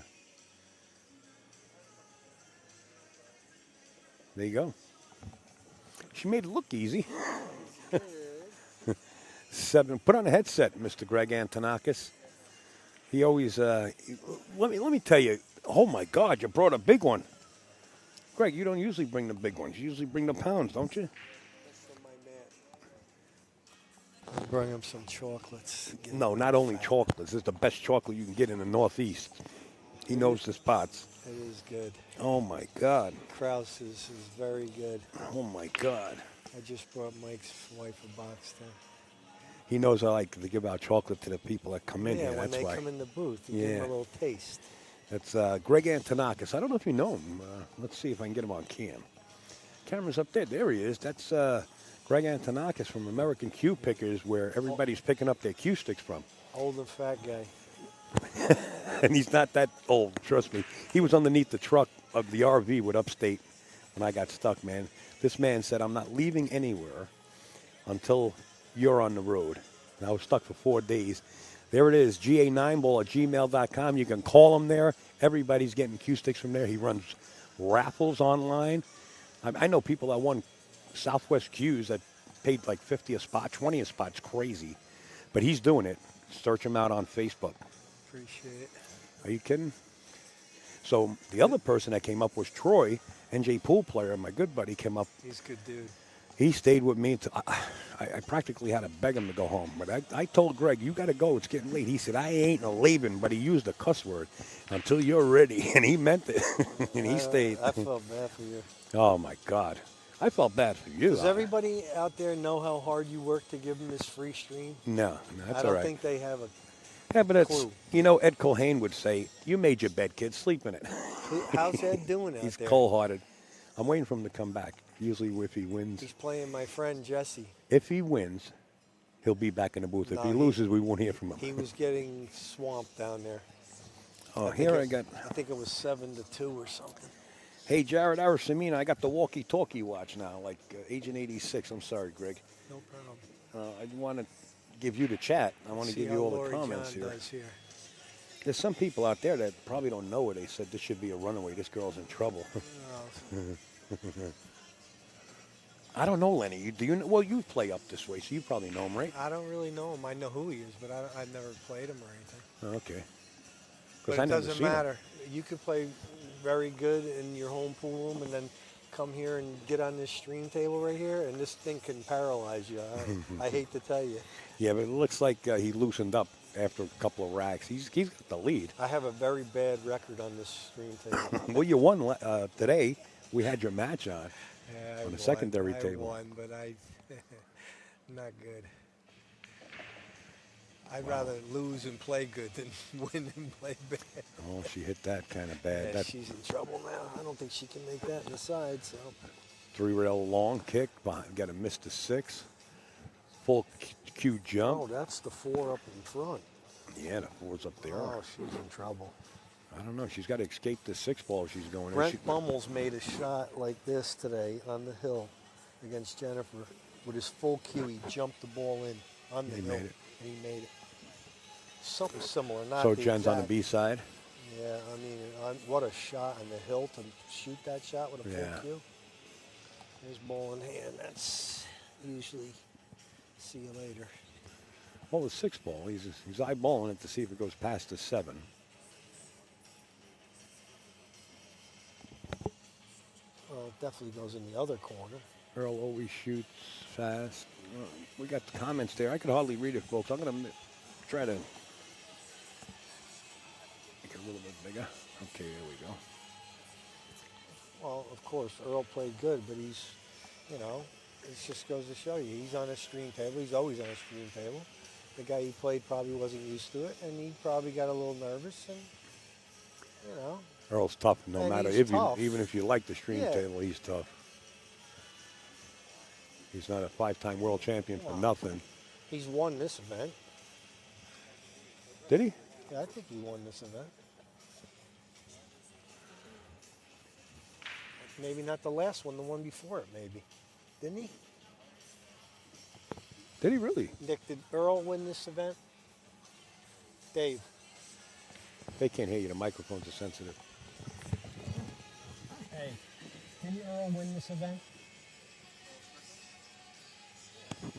There you go. She made it look easy. 7. Put on a headset, Mr. Greg Antonakis. He always. Let me tell you. Oh my God! You brought a big one. Greg, you don't usually bring the big ones. You usually bring the pounds, don't you? That's from my man. I'll bring him some chocolates. No, not only chocolates. It's the best chocolate you can get in the Northeast. He knows the spots. It is good. Oh my God. Krause's is very good. Oh my God. I just brought Mike's wife a box there. He knows I like to give out chocolate to the people that come in Yeah, here. when That's they why. come in the booth, you give them a little taste. That's Greg Antonakis. I don't know if you know him. Let's see if I can get him on cam. Camera's up there. There he is. That's Greg Antonakis from American Q Pickers, where everybody's picking up their Q sticks from. Old and fat guy. And he's not that old, trust me. He was underneath the truck of the RV with Upstate when I got stuck, man. This man said, I'm not leaving anywhere until you're on the road. And I was stuck for 4 days. There it is, ga9ball@gmail.com. You can call him there. Everybody's getting Q sticks from there. He runs raffles online. I know people that won Southwest Qs that paid like 50 a spot, 20 a spot. It's crazy. But he's doing it. Search him out on Facebook. Appreciate it. Are you kidding? So the other person that came up was Troy, NJ pool player. My good buddy came up. He's a good dude. He stayed with me. I practically had to beg him to go home. But I told Greg, you got to go. It's getting late. He said, I ain't leaving. But he used a cuss word, until you're ready. And he meant it. And he stayed. I felt bad for you. Oh, my God. I felt bad for you. Does everybody out there know how hard you work to give them this free stream? No, that's I all don't right. think they have a Yeah, but it's, clue. you know, Ed Culhane would say, you made your bed, kid. Sleep in it. How's Ed doing out He's there? cold-hearted. I'm waiting for him to come back. Usually if he wins. He's playing my friend Jesse. If he wins, he'll be back in the booth. If No, he he- loses, we won't hear from him. He was getting swamped down there. Oh, think here it- I got. I think it was 7-2 or something. Hey, Jared Arasamina, I got the walkie-talkie watch now, like Agent 86. I'm sorry, Greg. No problem. I want to give you the chat. I want to See give how you all Loree the comments Jon here. does here. There's some people out there that probably don't know it. They said this should be a runaway. This girl's in trouble. I don't know, Lenny. Do you know? Well, you play up this way, so you probably know him, right? I don't really know him. I know who he is, but I've never played him or anything. Oh, okay. But I it never doesn't seen him. matter. You could play very good in your home pool room and then come here and get on this stream table right here, and this thing can paralyze you. I hate to tell you. Yeah, but it looks like he loosened up after a couple of racks. He's got the lead. I have a very bad record on this stream table. Well, you won today. We had your match on. Yeah, I On the won. secondary table. I won, but not good. I'd rather lose and play good than win and play bad. Oh, she hit that kind of bad. Yeah, That she's in trouble now. I don't think she can make that in the side. So 3-rail long kick. Got to miss the 6. Full Q jump. oh, that's the 4 up in front. Yeah, the 4's up there. Oh, she's in trouble. I don't know. She's got to escape the 6 ball she's going in. Brent Bummels made a shot like this today on the hill against Jennifer with his full cue. He jumped the ball in on the He hill, made it. and he made it. Something similar, not So the Jen's on the exact- B side. Yeah, I mean, what a shot on the hill to shoot that shot with a full Yeah. cue. His ball in hand. That's usually see you later. Well, the 6 ball. He's eyeballing it to see if it goes past the 7. Well, it definitely goes in the other corner. Earl always shoots fast. We got the comments there. I could hardly read it, folks. I'm going to try to make it a little bit bigger. Okay, there we go. Well, of course, Earl played good, but he's, you know, it just goes to show you. He's on a stream table. He's always on a stream table. The guy he played probably wasn't used to it, and he probably got a little nervous, and, you know. Earl's tough, no And matter he's if tough. even if you like the stream Yeah. table, he's tough. He's not a 5-time world champion for Wow. nothing. He's won this event. Did he? Yeah, I think he won this event. Maybe not the last one, the one before it, maybe. Didn't he? Did he really? Nick, did Earl win this event? Dave. They can't hear you. The microphones are sensitive. Hey, didn't Earl win this event?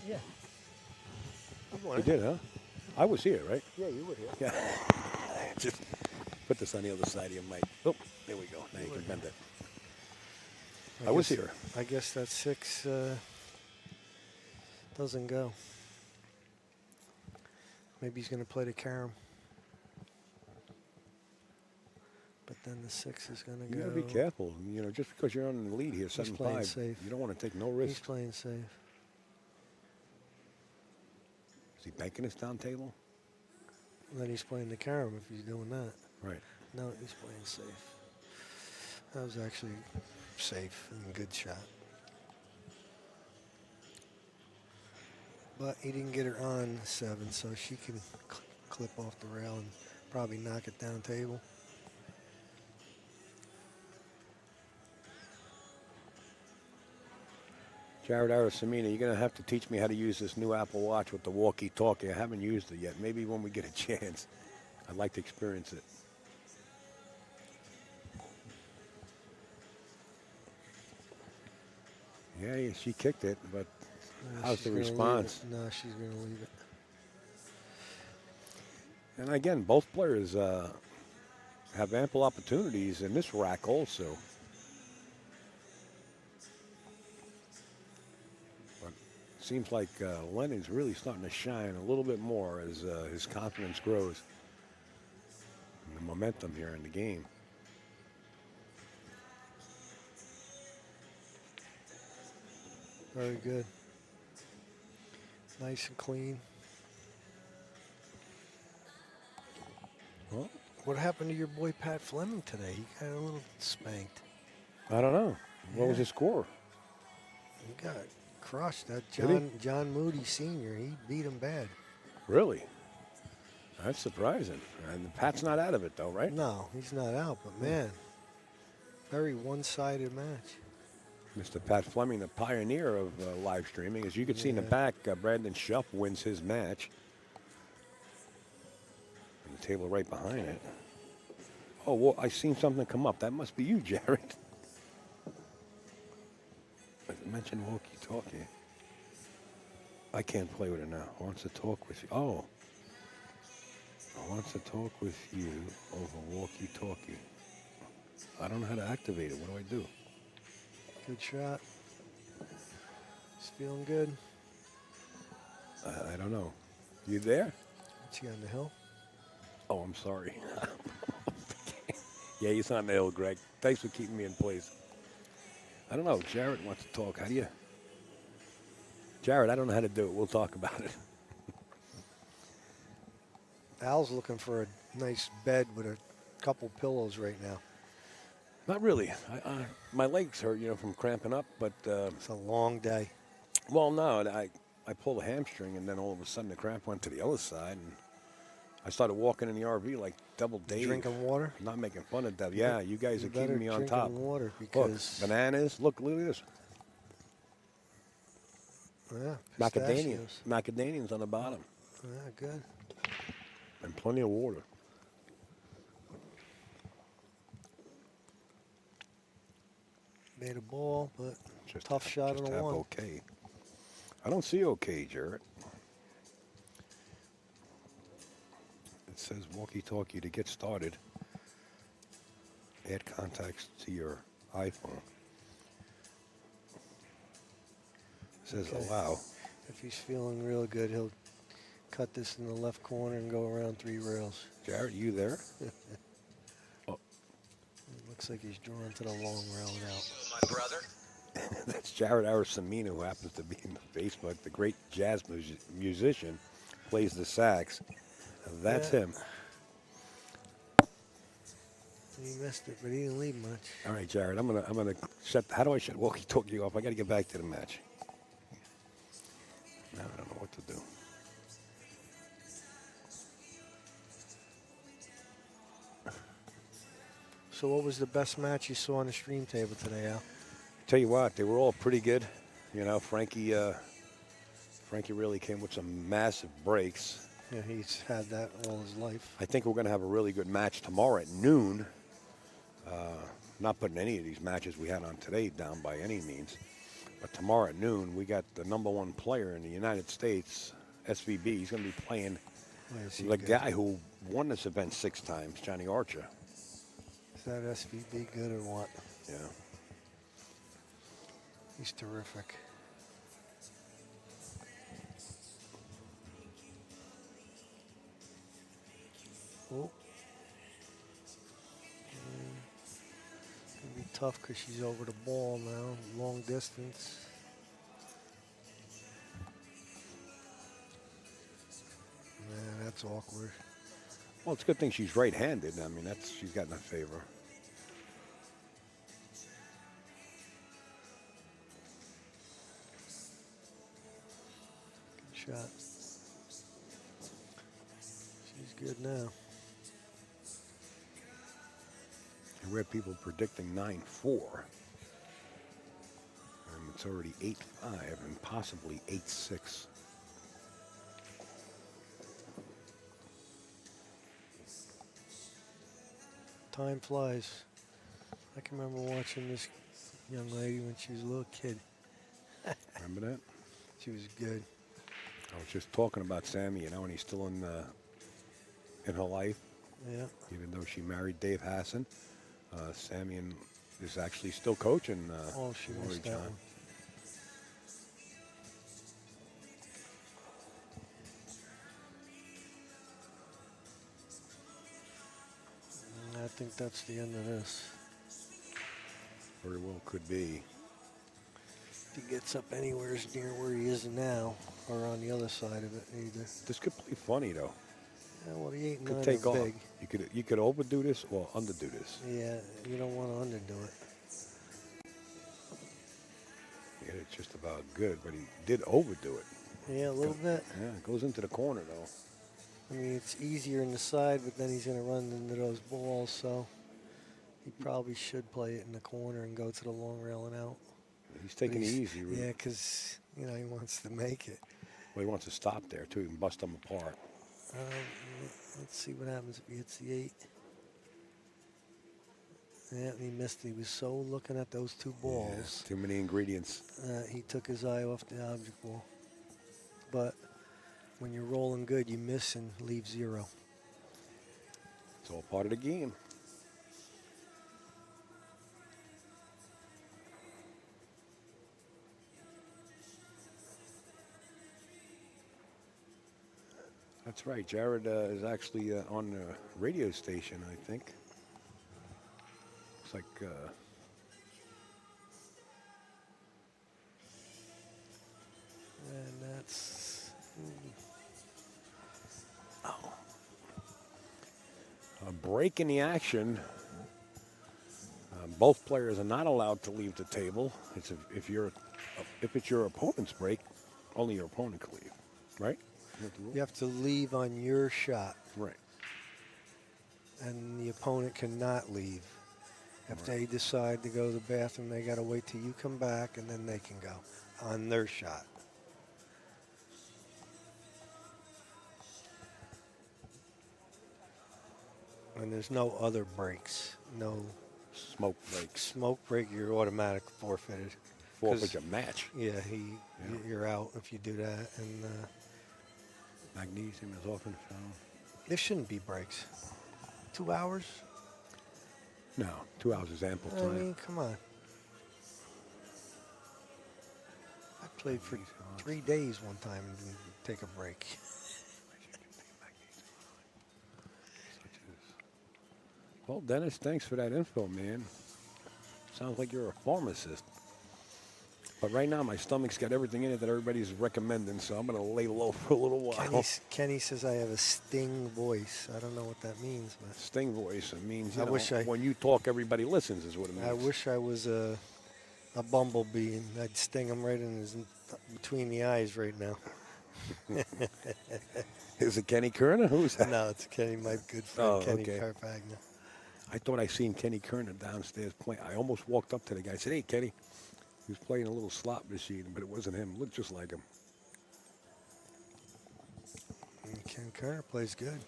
Yeah. He did, huh? I was here, right? Yeah, you were here. Yeah. Just put this on the other side of your mic. Oh, there we go. Now you can bend it. I was here. I guess that 6 doesn't go. Maybe he's going to play the carom. But then the 6 is going to go. You got to be careful. You know, just because you're on the lead here, He's playing 7-5, safe. you don't want to take no He's risks. playing safe. Is he banking his down table? And then he's playing the carom if he's doing that. Right. No, he's playing safe. That was actually safe and a good shot. But he didn't get her on 7, so she can clip off the rail and probably knock it down table. Jared Arasamina, you're going to have to teach me how to use this new Apple Watch with the walkie-talkie. I haven't used it yet. Maybe when we get a chance, I'd like to experience it. Yeah, she kicked it, but how's the response? No, she's going to leave it. And again, both players have ample opportunities in this rack also. But it seems like Len is really starting to shine a little bit more as his confidence grows. And the momentum here in the game. Very good. Nice and clean. Well, what happened to your boy Pat Fleming today? He got a little spanked. I don't know. What was Yeah. his score? He got crushed. That Did John Moody Sr., he beat him bad. Really? That's surprising. And Pat's not out of it, though, right? No, he's not out, but man, very one-sided match. Mr. Pat Fleming, the pioneer of live streaming. As you can see in the Yeah. back, Brandon Schuff wins his match. And the table right behind it. Oh, well, I seen something come up. That must be you, Jared. I mentioned walkie-talkie. I can't play with it now. Wants to talk with you. Oh. Wants to talk with you over walkie-talkie. I don't know how to activate it. What do I do? Good shot. He's feeling good. I don't know. You there? What's he on the hill? Oh, I'm sorry. Yeah, he's on the hill, Greg. Thanks for keeping me in place. I don't know. Jared wants to talk. How do you? Jared, I don't know how to do it. We'll talk about it. Al's looking for a nice bed with a couple pillows right now. Not really. My legs hurt, you know, from cramping up. But It's a long day. well, no, I pulled a hamstring, and then all of a sudden the cramp went to the other side, and I started walking in the RV like double Dave. Drinking water? I'm not making fun of that. Yeah, you guys You are keeping me on better top. drink water Look, because bananas. Look at this. yeah, Macadamia. pistachios. Macadamians on the bottom. Yeah, good. And plenty of water. Made a ball, but Just tough shot just on a have one. okay. I don't see okay, Jarrett. It says walkie-talkie to get started. Add contacts to your iPhone. It says Okay. allow. If he's feeling real good, he'll cut this in the left corner and go around 3 rails. Jarrett, you there? Oh, It looks like he's drawn to the long rail now. My brother. that's Jared Arasamina, who happens to be in Facebook. The great jazz musician, plays the sax. That's Yeah. him. He missed it, but he didn't leave much. All right, Jared. I'm gonna shut. How do I shut walkie-talkie off? I got to get back to the match. Now I don't know what to do. So what was the best match you saw on the stream table today, Al? Tell you what, they were all pretty good. You know, Frankie Frankie really came with some massive breaks. Yeah, he's had that all his life. I think we're going to have a really good match tomorrow at noon. Not putting any of these matches we had on today down by any means. But tomorrow at noon, we got the #1 player in the United States, SVB. He's going to be playing the guy who won this event 6 times, Johnny Archer. Is that SVB good or what? Yeah. He's terrific. Oh. It's going to be tough because she's over the ball now, long distance. Man, that's awkward. Well, it's a good thing she's right-handed. I mean, she's got in favor. Good shot. She's good now. We had people predicting 9-4. And it's already 8-5 and possibly 8-6. Time flies. I can remember watching this young lady when she was a little kid. Remember that? She was good. I was just talking about Sammy, and he's still in her life. Yeah. Even though she married Dave Hasson, Sammy is actually still coaching. She missed Loree that Jon. one. I think that's the end of this. Very well could be. If he gets up anywhere near where he is now, or on the other side of it, either. This could play funny though. Yeah, well, the 8 and Could 9 take are off. big. You could overdo this or underdo this. Yeah, you don't want to underdo it. Yeah, it's just about good, but he did overdo it. Yeah, a little bit. Yeah, it goes into the corner though. I mean, it's easier in the side, but then he's going to run into those balls, so he probably should play it in the corner and go to the long rail and out. He's taking it easy. Really. Yeah, because, he wants to make it. Well, he wants to stop there, too. He can bust them apart. Let's see what happens if he hits the 8. Yeah, he missed. He was so looking at those 2 balls. Yeah, too many ingredients. He took his eye off the object ball. But when you're rolling good, you miss and leave 0. It's all part of the game. That's right. Jared is actually on the radio station, I think. Looks like... and that's... A break in the action. Both players are not allowed to leave the table. If it's your opponent's break, only your opponent can leave, right? You have to leave on your shot. Right. And the opponent cannot leave. If they decide to go to the bathroom, they got to wait till you come back, and then they can go on their shot. And there's no other breaks. No Smoke breaks. smoke break, you're automatic forfeited. Forfeit your match. Yeah, you're out if you do that. And Magnesium is often found. there shouldn't be breaks. 2 hours? No, 2 hours is ample I time. mean, come on. I played for 3 days one time and didn't take a break. Well, Dennis, thanks for that info, man. Sounds like you're a pharmacist. But right now, my stomach's got everything in it that everybody's recommending, so I'm going to lay low for a little while. Kenny says I have a sting voice. I don't know what that means, but Sting voice, it means, when you talk, everybody listens is what it means. I wish I was a bumblebee and I'd sting him right in between the eyes right now. Is it Kenny Kerner? Who's that? No, it's Kenny, my good friend, Kenny Carpagna. I thought I seen Kenny Kerner downstairs playing. I almost walked up to the guy. I said, "Hey, Kenny." He was playing a little slot machine, but it wasn't him. Looked just like him. Ken Kerner plays good.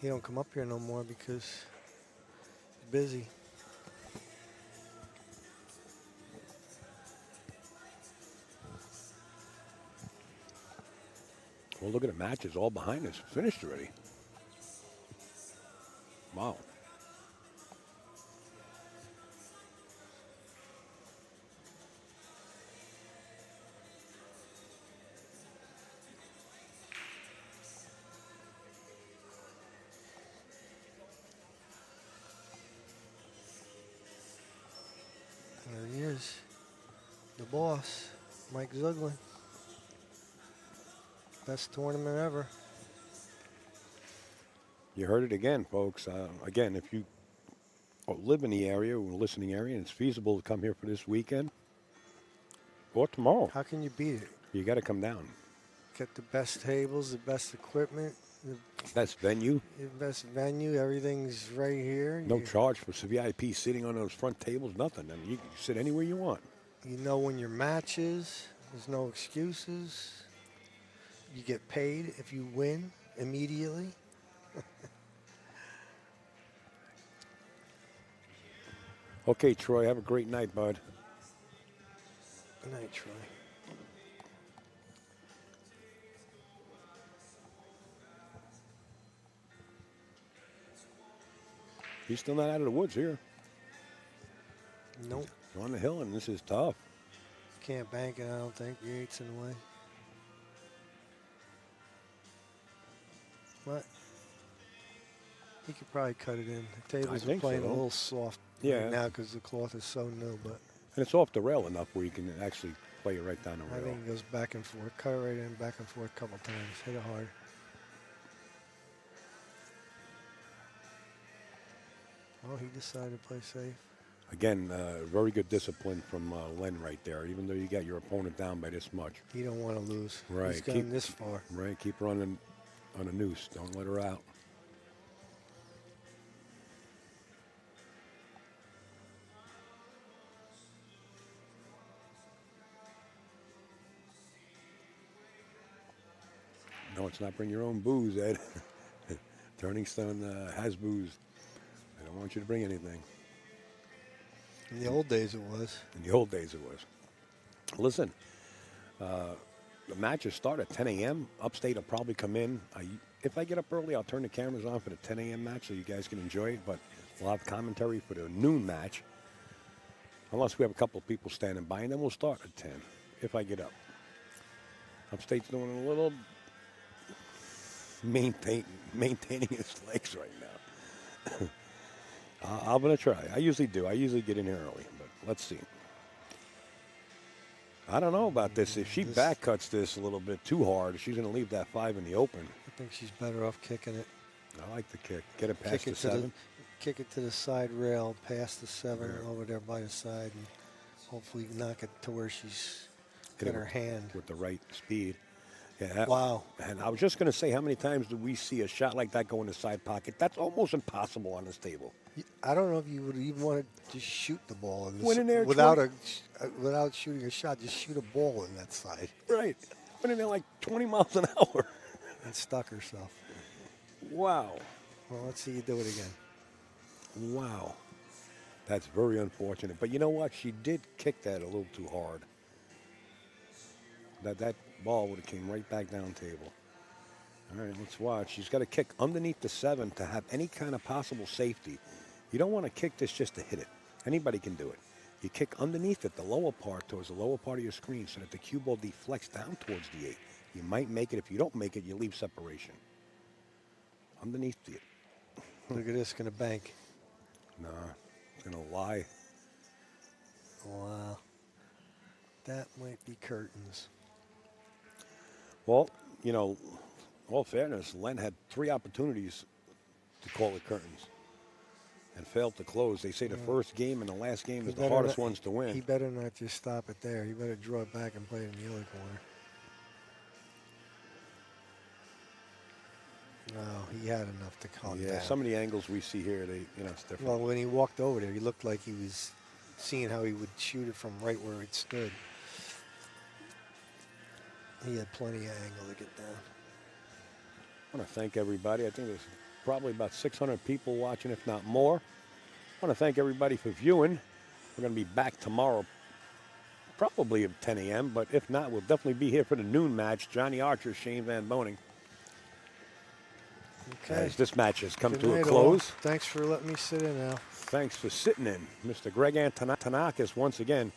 He don't come up here no more because he's busy. Well, look at the matches all behind us. Finished already. Wow. There he is. The boss, Mike Zuglin. Best tournament ever. You heard it again, folks. Again, if you live in the area or listening area and it's feasible to come here for this weekend or tomorrow, How can you beat it? you got to come down. Get the best tables, the best equipment, Best venue. the best venue. Everything's right here. No charge for VIP sitting on those front tables, nothing. I mean, you can sit anywhere you want. You know when your match is. There's no excuses. You get paid if you win immediately. Okay, Troy, have a great night, bud. Good night, Troy. He's still not out of the woods here. Nope. He's on the hill, and this is tough. Can't bank it, I don't think. The 8's in the way. What? He could probably cut it in. The tables are think playing so. a little soft Yeah. right now because the cloth is so new, but And it's off the rail enough where you can actually play it right down the I rail. think it goes back and forth. Cut it right in, back and forth a couple times. Hit it hard. Oh, he decided to play safe. Again, very good discipline from Len right there, even though you got your opponent down by this much. He don't want to lose. Right. He's gone this far. Right, keep running on a noose. Don't let her out. No, it's not bring your own booze, Ed. Turning Stone has booze. I don't want you to bring anything. In the old days, it was. In the old days, it was. Listen, the matches start at 10 a.m. Upstate will probably come in. If I get up early, I'll turn the cameras on for the 10 a.m. match so you guys can enjoy it. But we'll have commentary for the noon match, unless we have a couple of people standing by, and then we'll start at 10 if I get up. Upstate's doing a little maintaining his legs right now. I'm going to try. I usually do. I usually get in here early, but let's see. I don't know about this. If she back cuts this a little bit too hard, she's going to leave that 5 in the open. I think she's better off kicking it. I like the kick. Get it past Kick it the to 7. kick it to the side rail, past the 7, Yeah. over there by the side, and hopefully knock it to where she's Hit got it her hand. with the right speed. Yeah. Wow. And I was just going to say, how many times do we see a shot like that go in the side pocket? That's almost impossible on this table. I don't know if you would even want to just shoot the ball in this, Went in there without shooting a shot. Just shoot a ball in that side Right. Went in there like 20 miles an hour. and stuck herself. Wow. Well, let's see you do it again. Wow. That's very unfortunate. But you know what? She did kick that a little too hard. That ball would have came right back down table. All right, let's watch. She's got to kick underneath the 7 to have any kind of possible safety. You don't want to kick this just to hit it. Anybody can do it. You kick underneath it, the lower part, towards the lower part of your screen so that the cue ball deflects down towards the 8. You might make it. If you don't make it, you leave separation. Underneath it. Look at this, gonna bank. Nah, it's going to lie. Wow. That might be curtains. Well, you know, all fairness, Len had 3 opportunities to call it curtains and failed to close. They say the first game and the last game is the hardest ones to win. He better not just stop it there. He better draw it back and play it in the other corner. No, he had enough to calm down. Yeah, some of the angles we see here, it's different. Well, when he walked over there, he looked like he was seeing how he would shoot it from right where it stood. He had plenty of angle to get down. I want to thank everybody. I think there's probably about 600 people watching, if not more. I want to thank everybody for viewing. We're going to be back tomorrow, probably at 10 a.m., but if not, we'll definitely be here for the noon match. Johnny Archer, Shane Van Boning. Okay. As this match has come Good to a night, close. all. Thanks for letting me sit in now. Thanks for sitting in. Mr. Greg Antonakis once again.